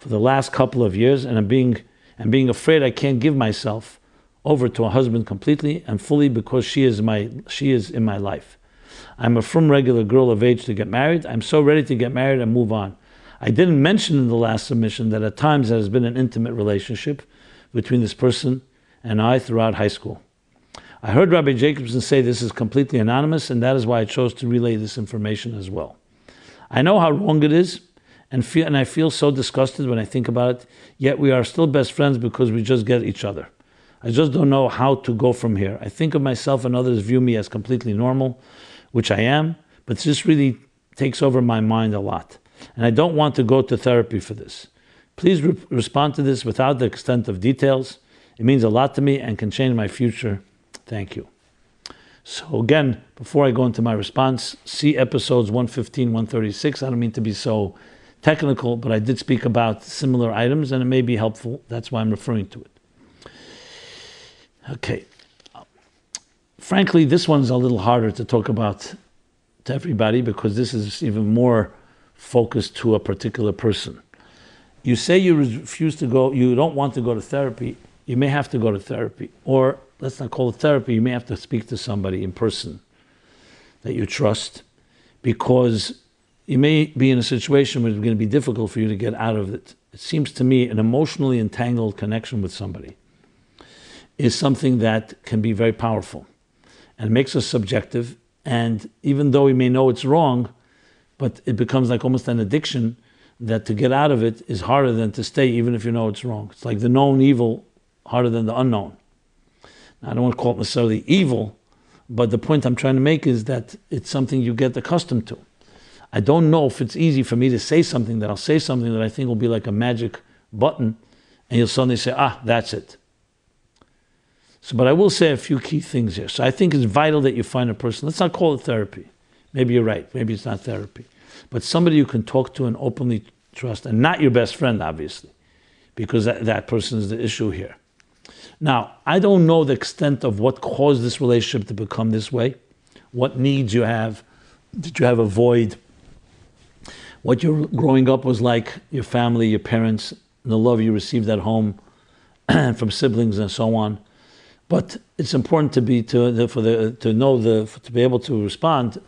for the last couple of years, and I'm being afraid I can't give myself over to a husband completely and fully because she is in my life. I'm a frum regular girl of age to get married. I'm so ready to get married and move on. I didn't mention in the last submission that at times there has been an intimate relationship between this person and I throughout high school. I heard Rabbi Jacobson say this is completely anonymous, and that is why I chose to relay this information as well. I know how wrong it is, and I feel so disgusted when I think about it, yet we are still best friends because we just get each other. I just don't know how to go from here. I think of myself and others view me as completely normal, which I am, but this really takes over my mind a lot. And I don't want to go to therapy for this. Please respond to this without the extent of details. It means a lot to me and can change my future. Thank you. So again, before I go into my response, see episodes 115, 136. I don't mean to be so technical, but I did speak about similar items and it may be helpful. That's why I'm referring to it. Okay. Frankly, this one's a little harder to talk about to everybody because this is even more focused to a particular person. You say you refuse to go, you don't want to go to therapy, you may have to go to therapy. Or let's not call it therapy, you may have to speak to somebody in person that you trust because you may be in a situation where it's going to be difficult for you to get out of it. It seems to me an emotionally entangled connection with somebody is something that can be very powerful and makes us subjective. And even though we may know it's wrong, but it becomes like almost an addiction that to get out of it is harder than to stay even if you know it's wrong. It's like the known evil harder than the unknown. Now, I don't want to call it necessarily evil, but the point I'm trying to make is that it's something you get accustomed to. I don't know if it's easy for me to say something that I'll say something that I think will be like a magic button and you'll suddenly say, that's it. So, but I will say a few key things here. So I think it's vital that you find a person, let's not call it therapy. Maybe you're right, maybe it's not therapy. But somebody you can talk to and openly trust, and not your best friend, obviously, because that person is the issue here. Now, I don't know the extent of what caused this relationship to become this way, what needs you have, did you have a void, what your growing up was like, your family, your parents, the love you received at home from siblings and so on. But it's important to be to be able to respond.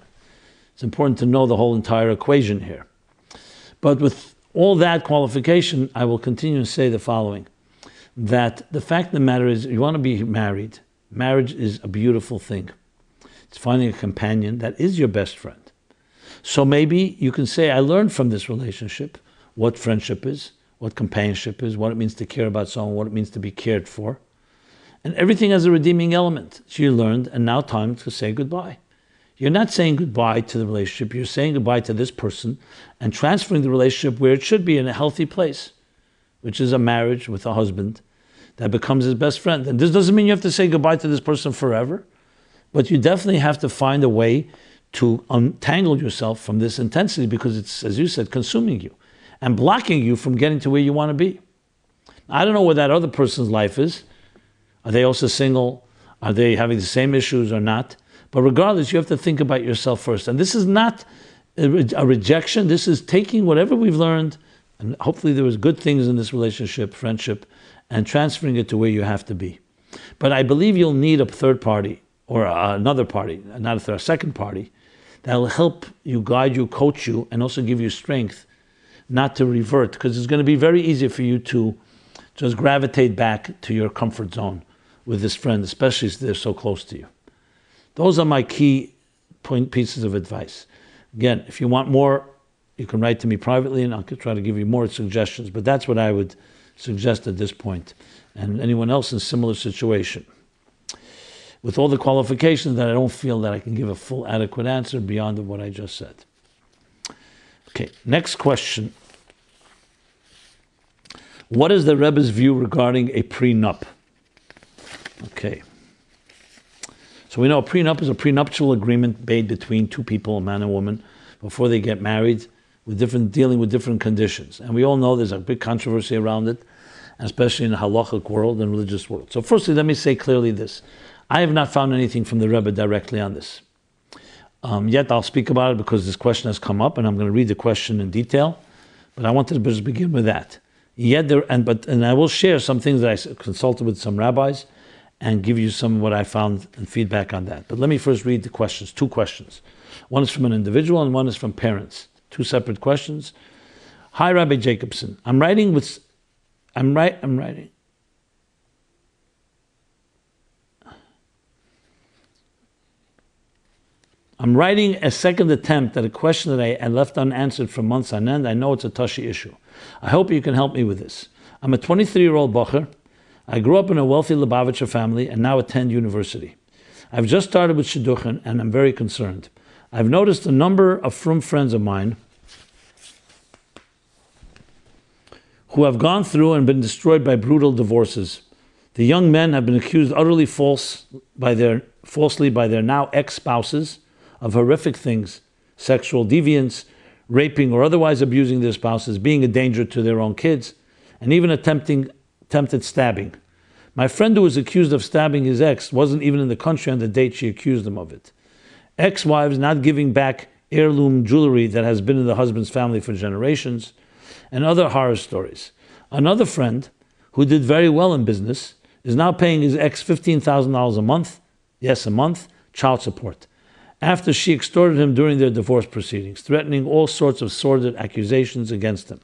It's important to know the whole entire equation here. But with all that qualification, I will continue to say the following: that the fact of the matter is, you want to be married. Marriage is a beautiful thing. It's finding a companion that is your best friend. So maybe you can say, I learned from this relationship what friendship is, what companionship is, what it means to care about someone, what it means to be cared for. And everything has a redeeming element. So you learned, and now time to say goodbye. You're not saying goodbye to the relationship, you're saying goodbye to this person and transferring the relationship where it should be, in a healthy place, which is a marriage with a husband that becomes his best friend. And this doesn't mean you have to say goodbye to this person forever, but you definitely have to find a way to untangle yourself from this intensity because it's, as you said, consuming you and blocking you from getting to where you want to be. I don't know what that other person's life is. Are they also single? Are they having the same issues or not? But regardless, you have to think about yourself first. And this is not a rejection. This is taking whatever we've learned, and hopefully there was good things in this relationship, friendship, and transferring it to where you have to be. But I believe you'll need a third party or another party, not a third, a second party, that will help you, guide you, coach you, and also give you strength not to revert, because it's going to be very easy for you to just gravitate back to your comfort zone with this friend, especially if they're so close to you. Those are my key pieces of advice. Again, if you want more, you can write to me privately and I'll try to give you more suggestions, but that's what I would suggest at this point. And anyone else in a similar situation. With all the qualifications that I don't feel that I can give a full adequate answer beyond what I just said. Okay, next question. What is the Rebbe's view regarding a prenup? Okay. So we know a prenup is a prenuptial agreement made between two people, a man and woman, before they get married, dealing with different conditions. And we all know there's a big controversy around it, especially in the halachic world and religious world. So firstly, let me say clearly this. I have not found anything from the Rebbe directly on this. Yet I'll speak about it because this question has come up, and I'm going to read the question in detail. But I wanted to just begin with that. And I will share some things that I consulted with some rabbis and give you some of what I found and feedback on that. But let me first read the questions, two questions. One is from an individual and one is from parents. Two separate questions. Hi, Rabbi Jacobson. I'm writing a second attempt at a question that I left unanswered for months on end. I know it's a touchy issue. I hope you can help me with this. I'm a 23-year-old bacher. I grew up in a wealthy Lubavitcher family and now attend university. I've just started with shidduchim and I'm very concerned. I've noticed a number of frum friends of mine who have gone through and been destroyed by brutal divorces. The young men have been accused utterly falsely by their now ex-spouses of horrific things, sexual deviance, raping or otherwise abusing their spouses, being a danger to their own kids, and even attempted stabbing. My friend who was accused of stabbing his ex wasn't even in the country on the date she accused him of it. Ex-wives not giving back heirloom jewelry that has been in the husband's family for generations, and other horror stories. Another friend, who did very well in business, is now paying his ex $15,000 a month, yes, a month, child support, after she extorted him during their divorce proceedings, threatening all sorts of sordid accusations against him.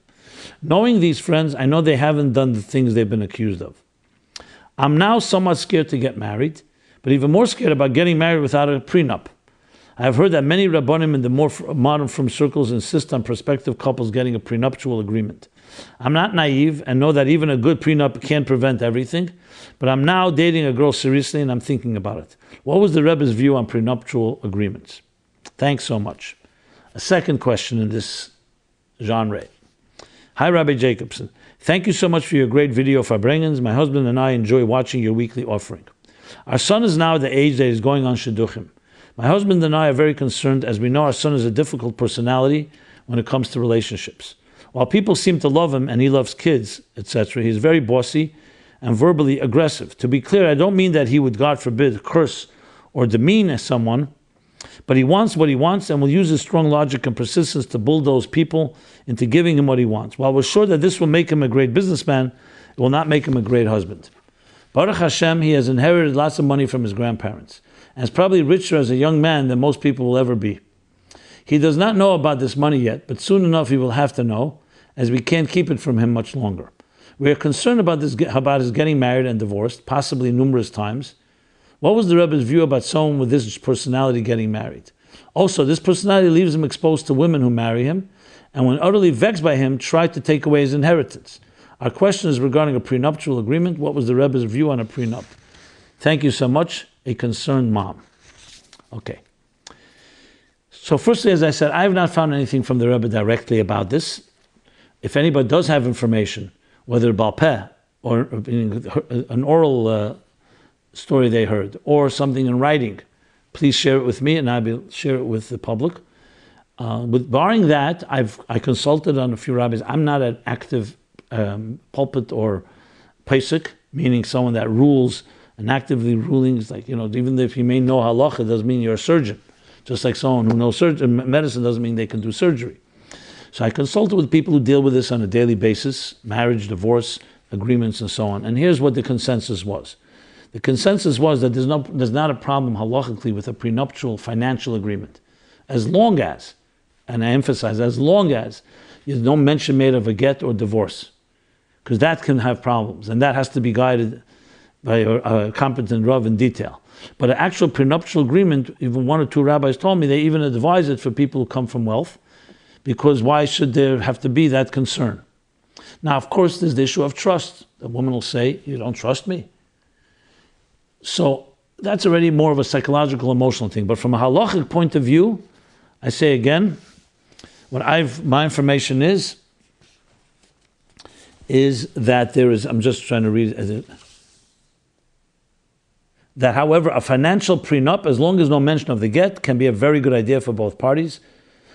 Knowing these friends, I know they haven't done the things they've been accused of. I'm now somewhat scared to get married, but even more scared about getting married without a prenup. I have heard that many Rabbanim in the more modern frum circles insist on prospective couples getting a prenuptial agreement. I'm not naive and know that even a good prenup can't prevent everything, but I'm now dating a girl seriously and I'm thinking about it. What was the Rebbe's view on prenuptial agreements? Thanks so much. A second question in this genre. Hi, Rabbi Jacobson. Thank you so much for your great video for Farbrengens. My husband and I enjoy watching your weekly offering. Our son is now at the age that he's going on shidduchim. My husband and I are very concerned as we know our son is a difficult personality when it comes to relationships. While people seem to love him and he loves kids, etc., he's very bossy and verbally aggressive. To be clear, I don't mean that he would, God forbid, curse or demean someone, but he wants what he wants and will use his strong logic and persistence to bulldoze people into giving him what he wants. While we're sure that this will make him a great businessman, it will not make him a great husband. Baruch Hashem, he has inherited lots of money from his grandparents and is probably richer as a young man than most people will ever be. He does not know about this money yet, but soon enough he will have to know, as we can't keep it from him much longer. We are concerned about his getting married and divorced, possibly numerous times. What was the Rebbe's view about someone with this personality getting married? Also, this personality leaves him exposed to women who marry him, and when utterly vexed by him, try to take away his inheritance. Our question is regarding a prenuptial agreement. What was the Rebbe's view on a prenup? Thank you so much, a concerned mom. Okay. So firstly, as I said, I have not found anything from the Rebbe directly about this. If anybody does have information, whether Baal Peh or an oral story they heard, or something in writing, please share it with me and I will share it with the public. With barring that, I consulted on a few rabbis. I'm not an active pulpit or pesach, meaning someone that rules and actively ruling. Is like, even if you may know halacha, it doesn't mean you're a surgeon. Just like someone who knows medicine doesn't mean they can do surgery. So I consulted with people who deal with this on a daily basis, marriage, divorce, agreements, and so on. And here's what the consensus was. The consensus was that there's not a problem halachically with a prenuptial financial agreement, as long as, and I emphasize, as long as there's no mention made of a get or divorce, because that can have problems, and that has to be guided by a competent Rav in detail. But an actual prenuptial agreement, even one or two rabbis told me, they even advise it for people who come from wealth, because why should there have to be that concern? Now, of course, there's the issue of trust. The woman will say, you don't trust me. So that's already more of a psychological, emotional thing. But from a halachic point of view, I say again, my information is that there is, I'm just trying to read it. that, however, a financial prenup, as long as no mention of the get, can be a very good idea for both parties.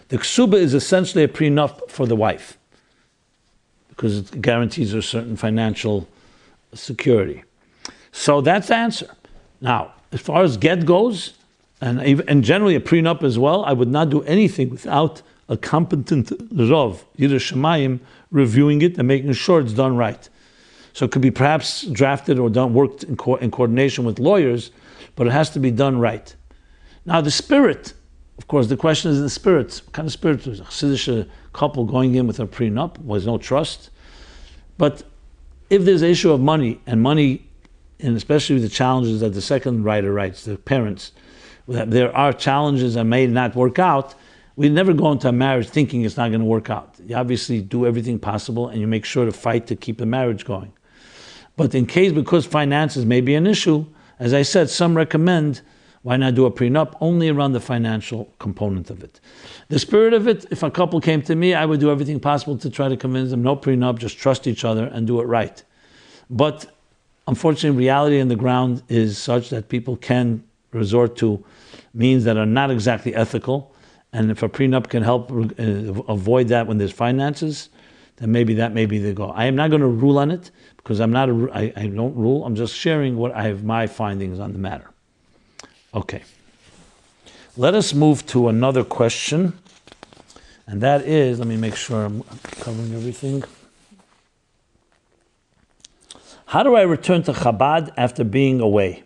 The ksuba is essentially a prenup for the wife because it guarantees her certain financial security. So that's the answer. Now, as far as get goes, and generally a prenup as well, I would not do anything without a competent Rav, Yiras Shamayim, reviewing it and making sure it's done right. So it could be perhaps drafted or worked in coordination with lawyers, but it has to be done right. Now the spirit, of course, the question is the spirit. What kind of spirit is a Chassidic couple going in with a prenup? Was no trust. But if there's an issue of money, and especially the challenges that the second writer writes, the parents, that there are challenges that may not work out, we never go into a marriage thinking it's not going to work out. You obviously do everything possible and you make sure to fight to keep the marriage going. But in case, because finances may be an issue, as I said, some recommend, why not do a prenup only around the financial component of it. The spirit of it, if a couple came to me, I would do everything possible to try to convince them, no prenup, just trust each other and do it right. But unfortunately, reality on the ground is such that people can resort to means that are not exactly ethical. And if a prenup can help avoid that when there's finances, then maybe that may be the goal. I am not going to rule on it because I don't rule. I'm just sharing what I have my findings on the matter. Okay. Let us move to another question. And that is, let me make sure I'm covering everything. How do I return to Chabad after being away?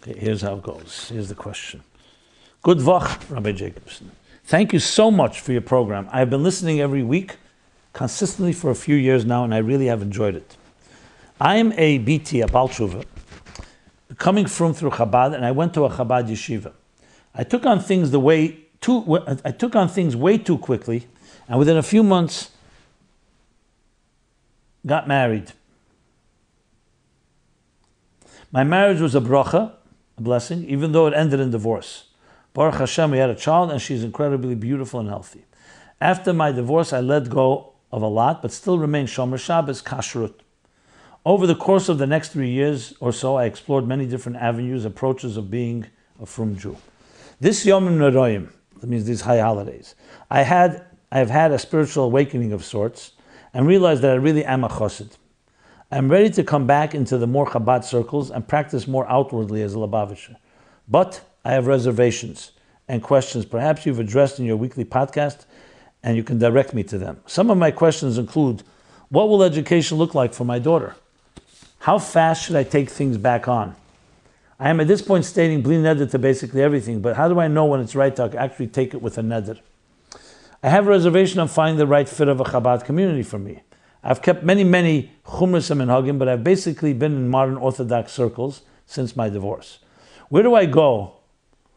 Okay, here's how it goes. Here's the question. Good vach, Rabbi Jacobson. Thank you so much for your program. I have been listening every week, consistently for a few years now, and I really have enjoyed it. I am a BT, a Baal Tshuva, coming from through Chabad, and I went to a Chabad yeshiva. I took on things way too quickly, and within a few months, got married. My marriage was a bracha, a blessing, even though it ended in divorce. Baruch Hashem, we had a child, and she's incredibly beautiful and healthy. After my divorce, I let go of a lot, but still remained Shomer Shabbos, Kashrut. Over the course of the next 3 years or so, I explored many different avenues, approaches of being a frum Jew. This Yomim Neroyim, that means these high holidays, I have had a spiritual awakening of sorts, and realized that I really am a chassid. I'm ready to come back into the more Chabad circles and practice more outwardly as a Lubavitcher. But I have reservations and questions perhaps you've addressed in your weekly podcast, and you can direct me to them. Some of my questions include, what will education look like for my daughter? How fast should I take things back on? I am at this point stating bli neder to basically everything, but how do I know when it's right to actually take it with a neder? I have a reservation on finding the right fit of a Chabad community for me. I've kept many chumras and minhagim, but I've basically been in modern Orthodox circles since my divorce. Where do I go?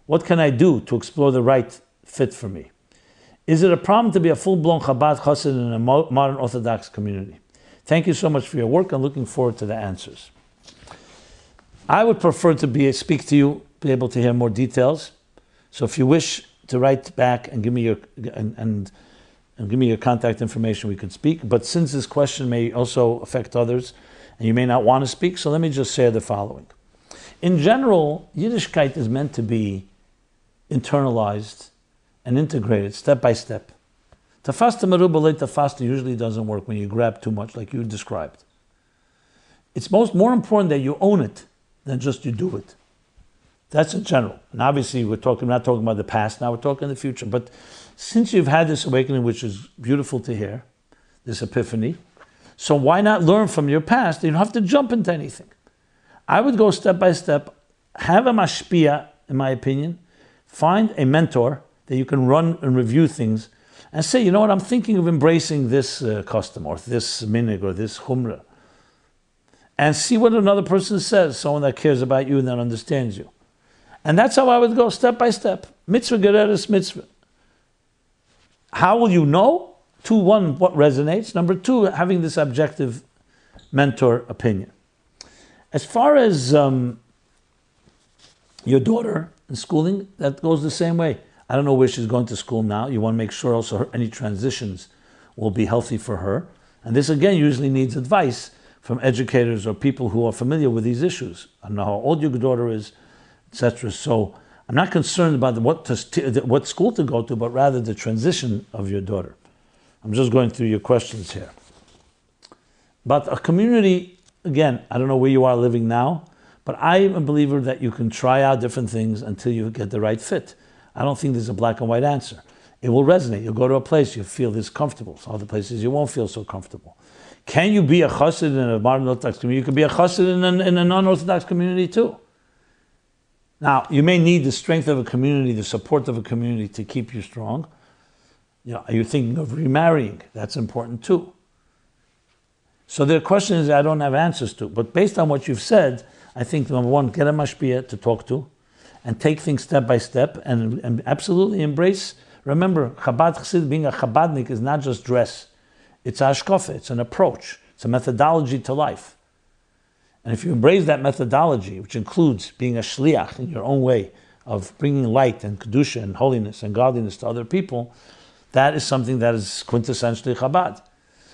What can I do to explore the right fit for me? Is it a problem to be a full-blown Chabad chassid in a modern Orthodox community? Thank you so much for your work. I'm looking forward to the answers. I would prefer to speak to you, be able to hear more details. So if you wish to write back and give me your and give me your contact information, we could speak. But since this question may also affect others, and you may not want to speak, so let me just say the following. In general, Yiddishkeit is meant to be internalized and integrated step by step. Tafasta meruba le tafasta usually doesn't work when you grab too much, like you described. It's more important that you own it than just you do it. That's in general. And obviously we're not talking about the past, now we're talking the future. But since you've had this awakening, which is beautiful to hear, this epiphany, so why not learn from your past? You don't have to jump into anything. I would go step by step, have a mashpia, in my opinion, find a mentor that you can run and review things, and say, you know what, I'm thinking of embracing this custom, or this minig, or this chumrah. And see what another person says, someone that cares about you and that understands you. And that's how I would go, step by step. Mitzvah gereres mitzvah. How will you know? 2, 1, what resonates. Number 2, having this objective mentor opinion. As far as your daughter in schooling, that goes the same way. I don't know where she's going to school now. You want to make sure also any transitions will be healthy for her. And this again usually needs advice from educators or people who are familiar with these issues. I don't know how old your daughter is, etc. So I'm not concerned about what school to go to, but rather the transition of your daughter. I'm just going through your questions here. But a community, again, I don't know where you are living now, but I am a believer that you can try out different things until you get the right fit. I don't think there's a black and white answer. It will resonate. You'll go to a place you feel this comfortable. So other places you won't feel so comfortable. Can you be a chassid in a modern Orthodox community? You can be a chassid in a non-Orthodox community too. Now, you may need the strength of a community, the support of a community to keep you strong. Are you thinking of remarrying? That's important too. So there are questions I don't have answers to. But based on what you've said, I think, number one, get a mashpia to talk to and take things step by step and absolutely embrace. Remember, Chabad Chassid, being a Chabadnik is not just dress. It's a hashkafa, it's an approach, it's a methodology to life. And if you embrace that methodology, which includes being a shliach in your own way of bringing light and kedusha and holiness and godliness to other people, that is something that is quintessentially Chabad.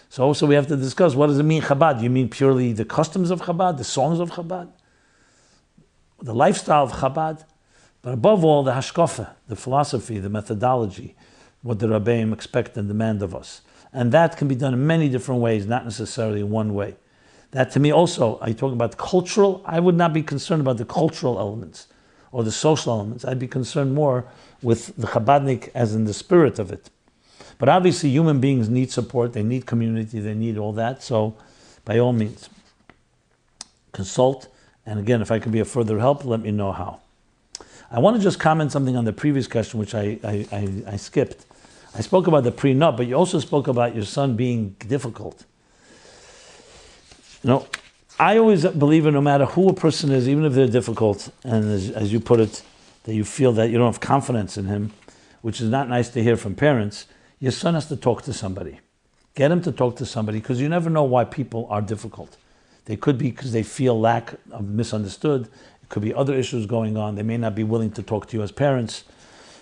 So also we have to discuss, what does it mean Chabad? You mean purely the customs of Chabad, the songs of Chabad, the lifestyle of Chabad? But above all, the hashkafa, the philosophy, the methodology, what the Rebbeim expect and demand of us. And that can be done in many different ways, not necessarily in one way. That to me also, I talk about cultural, I would not be concerned about the cultural elements or the social elements. I'd be concerned more with the Chabadnik as in the spirit of it. But obviously human beings need support, they need community, they need all that. So by all means, consult. And again, if I can be of further help, let me know how. I want to just comment something on the previous question, which I skipped. I spoke about the prenup, but you also spoke about your son being difficult. I always believe in no matter who a person is, even if they're difficult, and as you put it, that you feel that you don't have confidence in him, which is not nice to hear from parents, your son has to talk to somebody. Get him to talk to somebody, because you never know why people are difficult. They could be because they feel lack of misunderstood. It could be other issues going on. They may not be willing to talk to you as parents.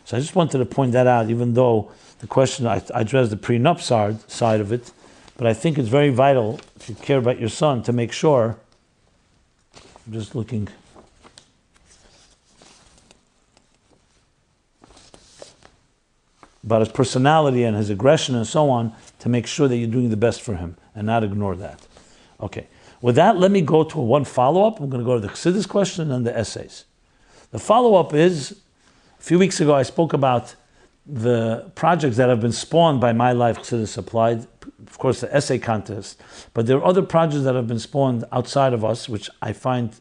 So I just wanted to point that out, even though the question, I addressed the prenup side of it, but I think it's very vital, if you care about your son, to make sure, I'm just looking, about his personality and his aggression and so on, to make sure that you're doing the best for him and not ignore that. Okay, with that, let me go to one follow-up. I'm going to go to the Chassidus question and the essays. The follow-up is, a few weeks ago I spoke about the projects that have been spawned by MyLife Chassidus Applied, of course the essay contest, but there are other projects that have been spawned outside of us, which I find,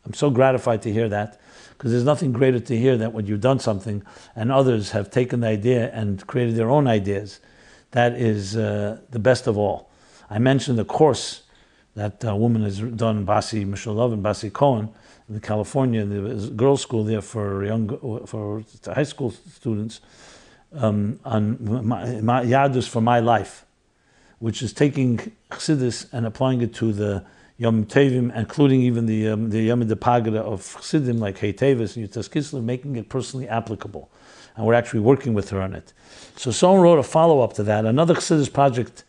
I'm so gratified to hear that, because there's nothing greater to hear that when you've done something and others have taken the idea and created their own ideas. That is the best of all. I mentioned the course that a woman has done, Basi Mishalov and Basi Cohen, in California, the girls' school there for high school students, on Yadus for MyLife, which is taking Chassidus and applying it to the Yom Tevim, including even the Yom Depagada of Chassidim, like Hey Tevis and Yutas Kislev, making it personally applicable. And we're actually working with her on it. So someone wrote a follow-up to that, another Chassidus project,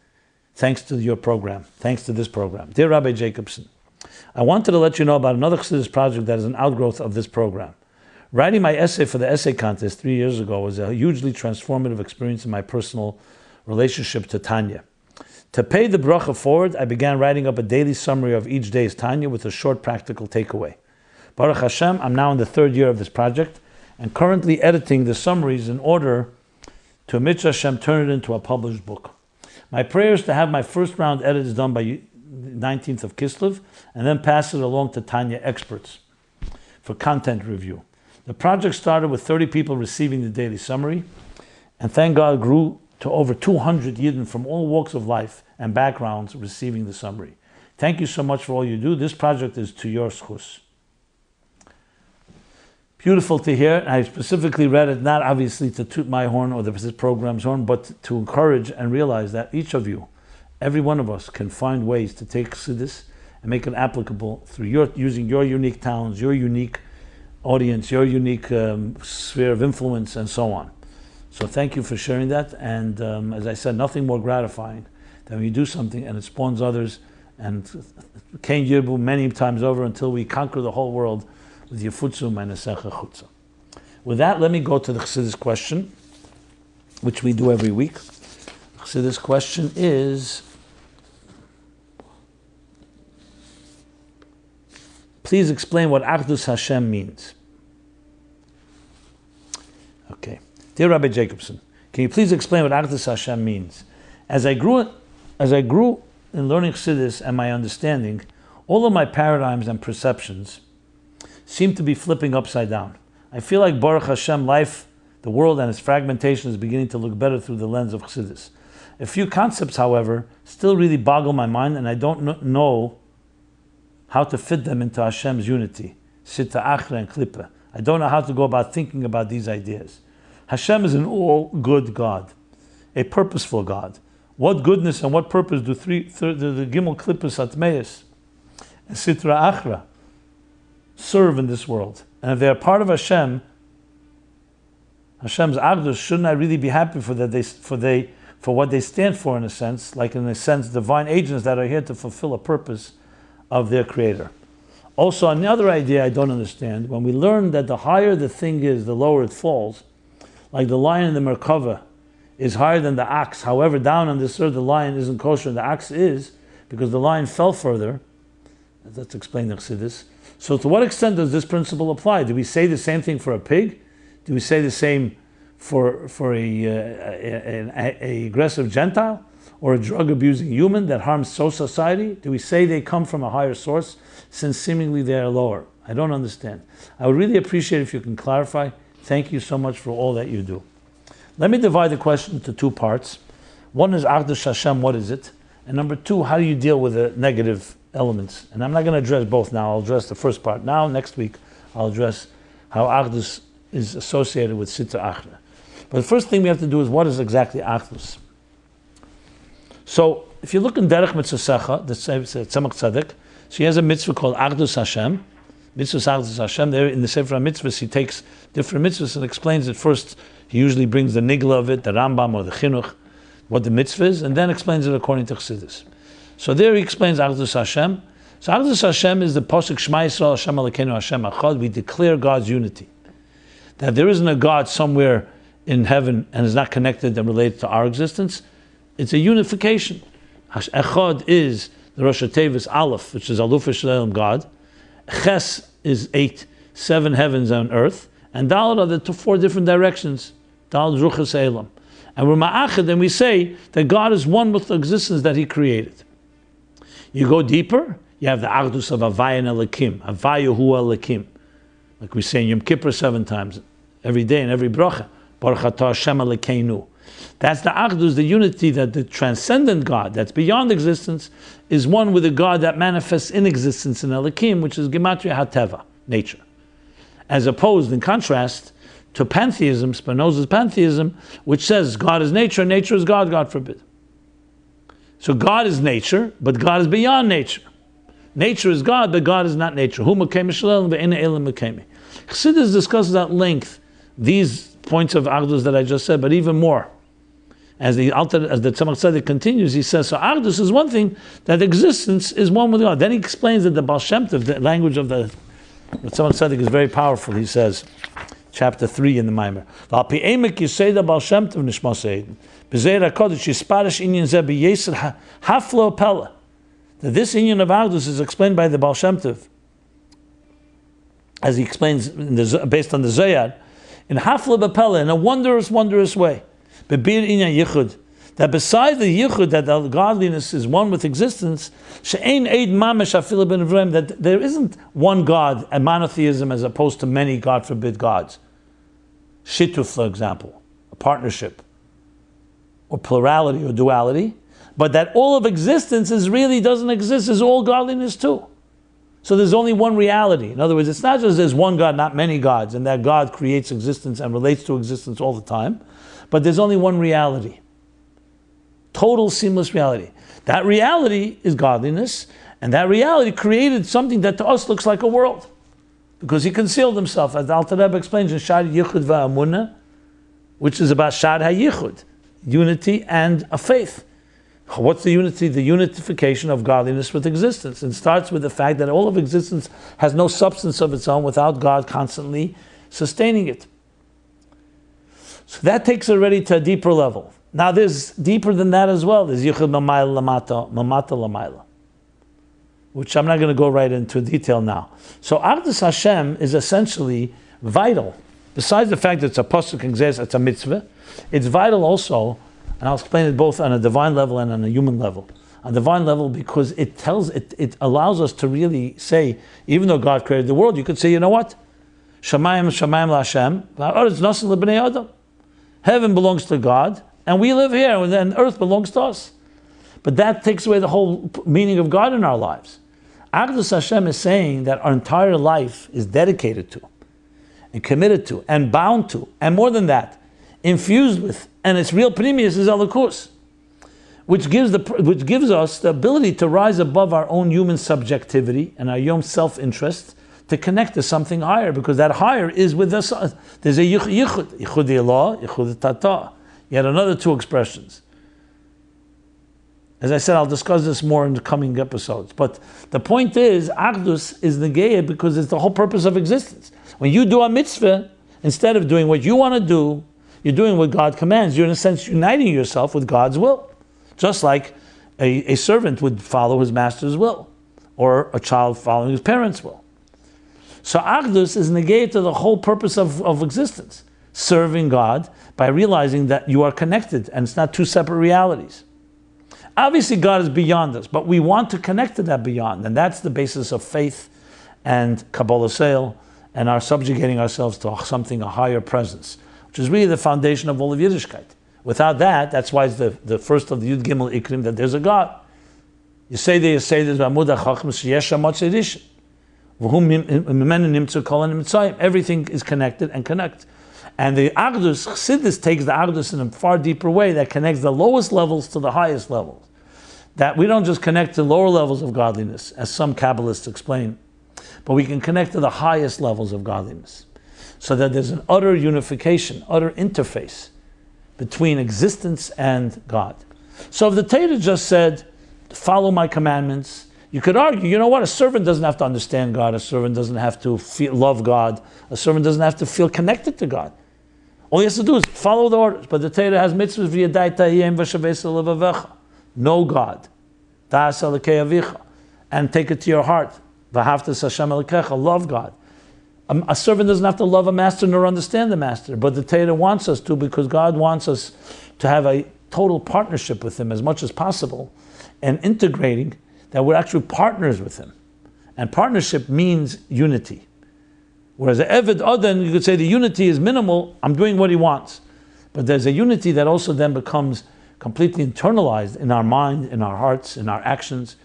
thanks to your program, thanks to this program. Dear Rabbi Jacobson, I wanted to let you know about another Chassidus project that is an outgrowth of this program. Writing my essay for the essay contest 3 years ago was a hugely transformative experience in my personal relationship to Tanya. To pay the bracha forward, I began writing up a daily summary of each day's Tanya with a short practical takeaway. Baruch Hashem, I'm now in the 3rd year of this project and currently editing the summaries in order to, Mitzvah Hashem, turn it into a published book. My prayer is to have my first round edits done by 19th of Kislev and then pass it along to Tanya experts for content review. The project started with 30 people receiving the daily summary, and thank God grew to over 200 Yidden from all walks of life and backgrounds receiving the summary. Thank you so much for all you do. This project is to your schus. Beautiful to hear. I specifically read it, not obviously to toot my horn or this program's horn, but to encourage and realize that each of you, every one of us, can find ways to take Chassidus and make it applicable through using your unique talents, your unique audience, your unique sphere of influence, and so on. So thank you for sharing that. And as I said, nothing more gratifying than when you do something and it spawns others and Kein Yirbu many times over until we conquer the whole world with Yefutzu Meinesecha Chutza. With that, let me go to the Chassidus question, which we do every week. The Chassidus question is, please explain what Achdus Hashem means. Okay. Dear Rabbi Jacobson, can you please explain what Achdus Hashem means? As I grew in learning Chassidus and my understanding, all of my paradigms and perceptions seem to be flipping upside down. I feel like Baruch Hashem, life, the world, and its fragmentation is beginning to look better through the lens of Chassidus. A few concepts, however, still really boggle my mind, and I don't know how to fit them into Hashem's unity, Sitta Achra and Klippa. I don't know how to go about thinking about these ideas. Hashem is an all-good God, a purposeful God. What goodness and what purpose do the Gimel Klippas Atmeis and Sitra Achra serve in this world? And if they are part of Hashem's Achdus, shouldn't I really be happy for what they stand for, in a sense, like in a sense divine agents that are here to fulfill a purpose of their Creator? Also, another idea I don't understand, when we learn that the higher the thing is, the lower it falls, like the lion in the Merkava is higher than the ox. However, down on this earth, the lion isn't kosher, and the ox is, because the lion fell further. Let's explain the Chassidus. So to what extent does this principle apply? Do we say the same thing for a pig? Do we say the same for an aggressive Gentile? Or a drug-abusing human that harms society? Do we say they come from a higher source, since seemingly they are lower? I don't understand. I would really appreciate if you can clarify. Thank you so much for all that you do. Let me divide the question into two parts. One is Achdus Hashem, what is it? And number two, how do you deal with the negative elements? And I'm not going to address both now. I'll address the first part now. Next week, I'll address how Achdus is associated with Sitra Achra. But the first thing we have to do is, what is exactly Achdus? So, if you look in Derech Mitzvah, the Tzemach Tzedek, so he has a mitzvah called Achdus Hashem. Mitzvah Achdus Hashem. There in the Sefer HaMitzvahs, he takes different mitzvahs and explains it. First, he usually brings the nigla of it, the Rambam or the Chinuch, what the mitzvah is, and then explains it according to Chassidus. So there he explains Achdus Hashem. So Achdus Hashem is the Pasuk Shema Yisrael Hashem Elokeinu Hashem Echad. We declare God's unity. That there isn't a God somewhere in heaven and is not connected and related to our existence. It's a unification. Echad is the Rosh Tevis Aleph, which is Aluf Shalom God. Ches is 7 heavens on earth, and Daled are the 4 different directions. Daled Ruchas Elam. And we're Ma'achad, and we say that God is one with the existence that He created. You go deeper, you have the Achdus of Havaya and Elikim, Havaya Hu Elikim. Like we say in Yom Kippur 7 times, every day and every bracha. Baruch Atah Hashem Elokeinu. That's the Achdus, the unity that the transcendent God, that's beyond existence, is one with the God that manifests in existence in Elikim, which is Gematria HaTeva, nature. As opposed, in contrast, to pantheism, Spinoza's pantheism, which says God is nature, and nature is God, God forbid. So God is nature, but God is beyond nature. Nature is God, but God is not nature. Chassidus discusses at length these points of Achdus that I just said, but even more. As the Tzemach Tzedek continues, he says, so Achdus is one thing, that existence is one with God. Then he explains that the Baal Shem Tov, the language of the Tzemach Tzedek is very powerful. He says, chapter 3 in the Maimer, V'alpi emek yisei Baal Shem Tov nishmas eidin, b'zeir HaKodesh yisparish inyan zeh b'yeser haflo pella. That this inyan of Achdus is explained by the Baal Shem Tov, as he explains based on the Zohar, in hafla b'pella, in a wondrous, wondrous way. Bebir inyan yichud, that beside the yichud, that the godliness is one with existence, she'ein eid mamesh afilu ben Evrahim, that there isn't one God, a monotheism as opposed to many, God forbid, gods. Shituf, for example, a partnership, or plurality or duality, but that all of existence is really doesn't exist, is all godliness too. So there's only one reality. In other words, it's not just there's one God, not many gods, and that God creates existence and relates to existence all the time, but there's only one reality. Total seamless reality. That reality is godliness, and that reality created something that to us looks like a world. Because He concealed Himself, as the Alter Rebbe explains in Shad Yichud Va'amunah, which is about Shad HaYichud, unity and a faith. What's the unity? The unification of godliness with existence. It starts with the fact that all of existence has no substance of its own without God constantly sustaining it. So that takes it already to a deeper level. Now there's deeper than that as well. There's Yichud Mamayla Lamata, Mamata Lamayla, which I'm not going to go right into detail now. So Achdus Hashem is essentially vital. Besides the fact that it's a pasuk and it's a mitzvah, it's vital also, and I'll explain it both on a divine level and on a human level. On a divine level, because it allows us to really say, even though God created the world, you could say, you know what? Shamayim LaHashem, Ha'aretz Nasan LeBnei Adam. Heaven belongs to God, and we live here, and then earth belongs to us. But that takes away the whole meaning of God in our lives. Achdus Hashem is saying that our entire life is dedicated to, and committed to, and bound to, and more than that, infused with, and its real premius is Elokus, which gives us the ability to rise above our own human subjectivity and our own self-interest to connect to something higher, because that higher is with us. There's a yichud ilah, yichud tata. Yet another two expressions. As I said, I'll discuss this more in the coming episodes. But the point is, Achdus is negayah because it's the whole purpose of existence. When you do a mitzvah, instead of doing what you want to do, you're doing what God commands. You're in a sense uniting yourself with God's will. Just like a servant would follow his master's will, or a child following his parents' will. So Achdus is negayah to the whole purpose of existence. Serving God by realizing that you are connected and it's not two separate realities. Obviously God is beyond us, but we want to connect to that beyond, and that's the basis of faith and Kabbalah Sale and our subjugating ourselves to something, a higher presence, which is really the foundation of all of Yiddishkeit. Without that, that's why it's the first of the Yud Gimel Ikrim that there's a God. You say there's Amud HaChacham Sheyesh HaMatzeh Rishon. Everything is connected and connect. And the Achdus, Chassidus takes the Achdus in a far deeper way that connects the lowest levels to the highest levels. That we don't just connect to lower levels of godliness, as some Kabbalists explain, but we can connect to the highest levels of godliness. So that there's an utter unification, utter interface between existence and God. So if the Torah just said, follow my commandments, you could argue, you know what, a servant doesn't have to understand God, a servant doesn't have to love God, a servant doesn't have to feel connected to God. All he has to do is follow the orders. But the Torah has mitzvahs, know God, and take it to your heart. Love God. A servant doesn't have to love a master nor understand the master, but the Torah wants us to, because God wants us to have a total partnership with Him as much as possible, and integrating that we're actually partners with Him. And partnership means unity. Whereas the Eved Aden, you could say the unity is minimal, I'm doing what he wants. But there's a unity that also then becomes completely internalized in our mind, in our hearts, in our actions.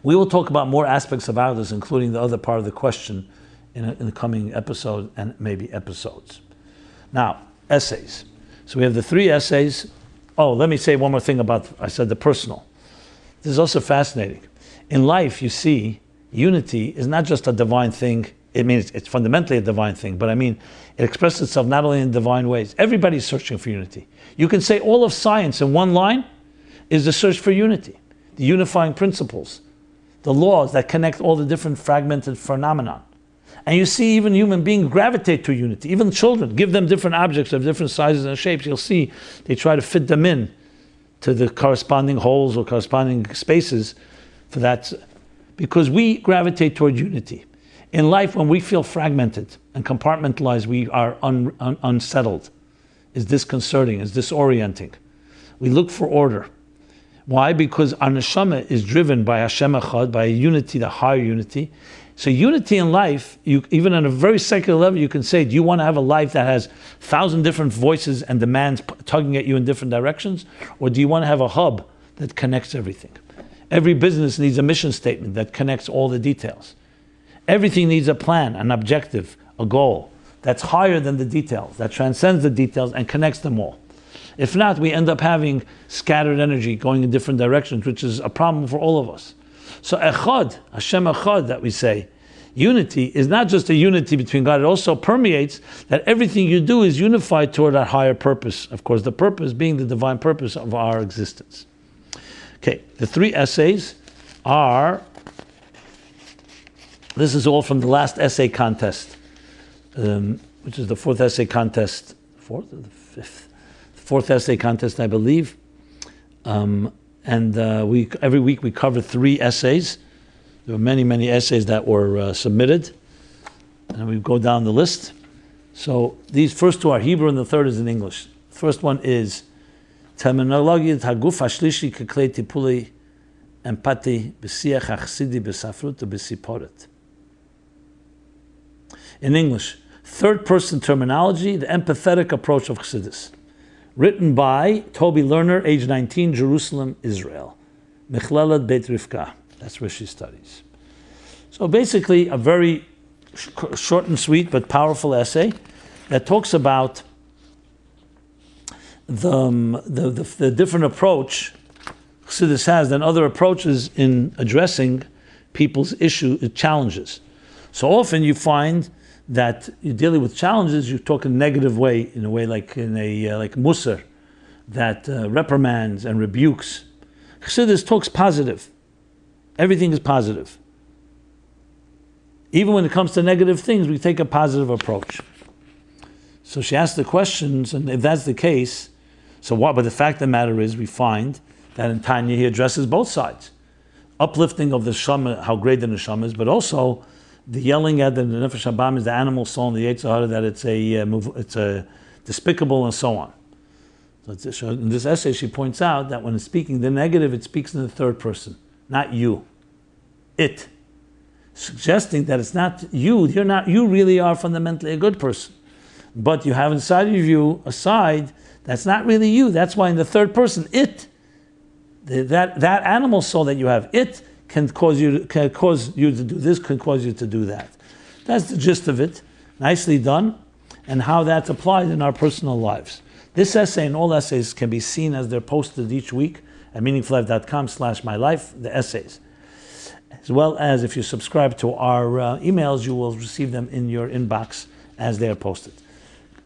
We will talk about more aspects of Achdus, including the other part of the question in the coming episode and maybe episodes. Now, essays. So we have the 3 essays. Oh, let me say one more thing about, I said the personal. This is also fascinating. In life, you see, unity is not just a divine thing. It means it's fundamentally a divine thing, but I mean, it expresses itself not only in divine ways. Everybody's searching for unity. You can say all of science in one line is the search for unity, the unifying principles, the laws that connect all the different fragmented phenomena. And you see even human beings gravitate to unity. Even children, give them different objects of different sizes and shapes. You'll see they try to fit them in to the corresponding holes or corresponding spaces for that, because we gravitate toward unity. In life, when we feel fragmented and compartmentalized, we are unsettled, is disconcerting, is disorienting. We look for order. Why? Because our neshama is driven by Hashem Echad, by a unity, the higher unity. So unity in life, even on a very secular level, you can say, do you want to have a life that has 1,000 different voices and demands tugging at you in different directions? Or do you want to have a hub that connects everything? Every business needs a mission statement that connects all the details. Everything needs a plan, an objective, a goal that's higher than the details, that transcends the details and connects them all. If not, we end up having scattered energy going in different directions, which is a problem for all of us. So Echad, Hashem Echad that we say, unity is not just a unity between God, it also permeates that everything you do is unified toward that higher purpose. Of course, the purpose being the divine purpose of our existence. Okay, the 3 essays are, this is all from the last essay contest, which is the 4th essay contest, 4th or the 5th? 4th essay contest, I believe. Every week we cover 3 essays. There were many, many essays that were submitted, and we go down the list. So these first 2 are Hebrew, and the 3rd is in English. The first one is Terminologie Haguf Hashlishi Keklei Tipuli Empati B'Siach Achsidi B'Safrut B'Siporet. In English, 3rd person terminology, the empathetic approach of Chassidus. Written by Toby, Lerner, age 19, Jerusalem, Israel. Mechlelet Beit Rivka. That's where she studies. So basically, a very short and sweet but powerful essay that talks about the different approach Chassidus has than other approaches in addressing people's challenges. So often you find that you're dealing with challenges, you talk in a negative way, in a way like Musar, that reprimands and rebukes. Chassidus talks positive. Everything is positive. Even when it comes to negative things, we take a positive approach. So she asked the questions, and if that's the case, so what? But the fact of the matter is, we find that in Tanya he addresses both sides. Uplifting of the Neshama, how great the Neshama is, but also the yelling at the Nefesh Habam is the animal soul and the Yetzer Hara, that it's a despicable and so on. So in this essay, she points out that when it's speaking the negative, it speaks in the 3rd person, not you, it, suggesting that it's not you. You really are fundamentally a good person, but you have inside of you a side that's not really you. That's why in the 3rd person, it, that animal soul that you have, it can cause you to do this, can cause you to do that. That's the gist of it. Nicely done, and how that's applied in our personal lives. This essay and all essays can be seen as they're posted each week at meaningfullife.com/MyLife, the essays. As well as if you subscribe to our emails, you will receive them in your inbox as they are posted.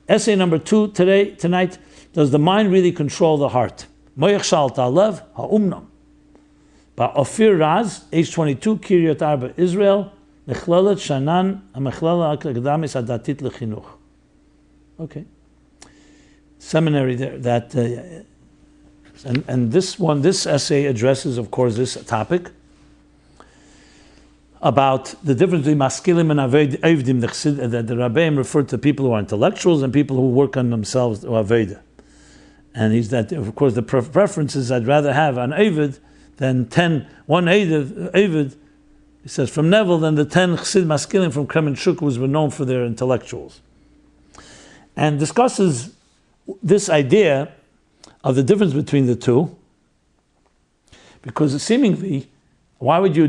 Essay number 2 tonight, does the mind really control the heart? Moyach Shal Ta'alev Ha'umnam. By Ofir Raz, age 22, Kiryat Arba, Israel, Mechlelet Shanan, Mechlelet Akadamis Adatit Lechinuch. Okay. Seminary there, that, and this essay addresses, of course, this topic about the difference between maskilim and avdim. That the Rebbe referred to people who are intellectuals and people who work on themselves, or aveda. And of course, the preference is I'd rather have an avid than one avid, he says, from Neville, than the 10 Chassid Maskilim from Kremenchuk, who were known for their intellectuals. And discusses this idea of the difference between the two, because seemingly, why would you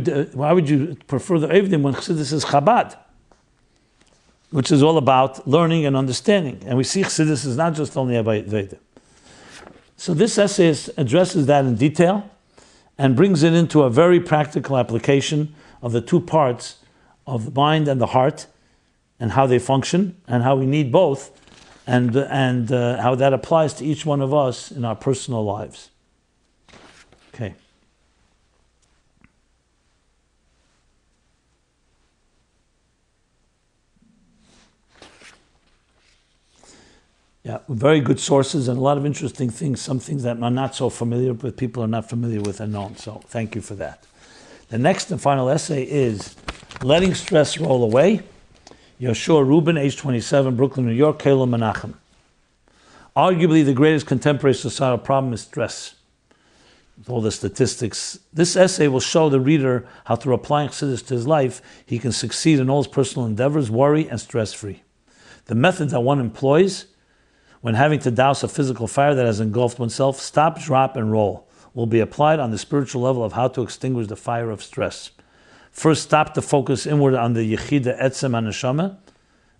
prefer the Avdim when Chassidus is Chabad, which is all about learning and understanding? And we see Chassidus is not just only about Veda. So this essay addresses that in detail and brings it into a very practical application of the 2 parts of the mind and the heart, and how they function, and how we need both, and how that applies to each one of us in our personal lives. Okay. Yeah, very good sources and a lot of interesting things, some things that are not so familiar with, people are not familiar with and known. So thank you for that. The next and final essay is Letting Stress Roll Away. Yehoshua Rubin, age 27, Brooklyn, New York, Kelo Menachem. Arguably the greatest contemporary societal problem is stress. With all the statistics, this essay will show the reader how through applying Chassidus to his life, he can succeed in all his personal endeavors, worry and stress-free. The method that one employs when having to douse a physical fire that has engulfed oneself, stop, drop, and roll, will be applied on the spiritual level of how to extinguish the fire of stress. First, stop to focus inward on the Yechida Etzem HaNeshama,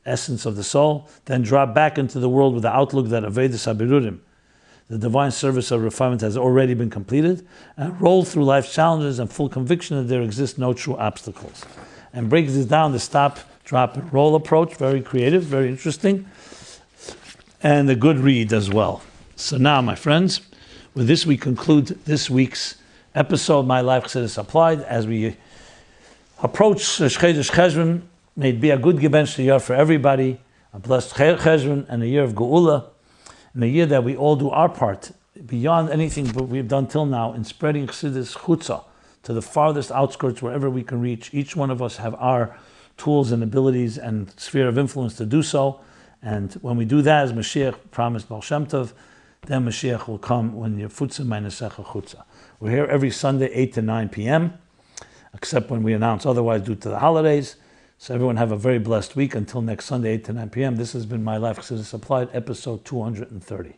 essence of the soul, then drop back into the world with the outlook that Avedis HaBirurim, the divine service of refinement, has already been completed, and roll through life's challenges and full conviction that there exist no true obstacles. and breaks this down, the stop, drop, and roll approach. Very creative, very interesting, and a good read as well. So now, my friends, with this we conclude this week's episode, MyLife, Chassidus Applied. As we approach Chodesh Cheshvan, may it be a good gebench year for everybody, a blessed Cheshvan, and a year of Geula, and a year that we all do our part, beyond anything that we've done till now, in spreading Chassidus Chutza to the farthest outskirts, wherever we can reach. Each one of us have our tools and abilities and sphere of influence to do so. And when we do that, as Mashiach promised Baal Shem Tov, then Mashiach will come when Yefutza Meinesecha Chutza. We're here every Sunday, 8 to 9 p.m., except when we announce otherwise due to the holidays. So everyone have a very blessed week. Until next Sunday, 8 to 9 p.m. This has been MyLife, Chassidus Applied, episode 230.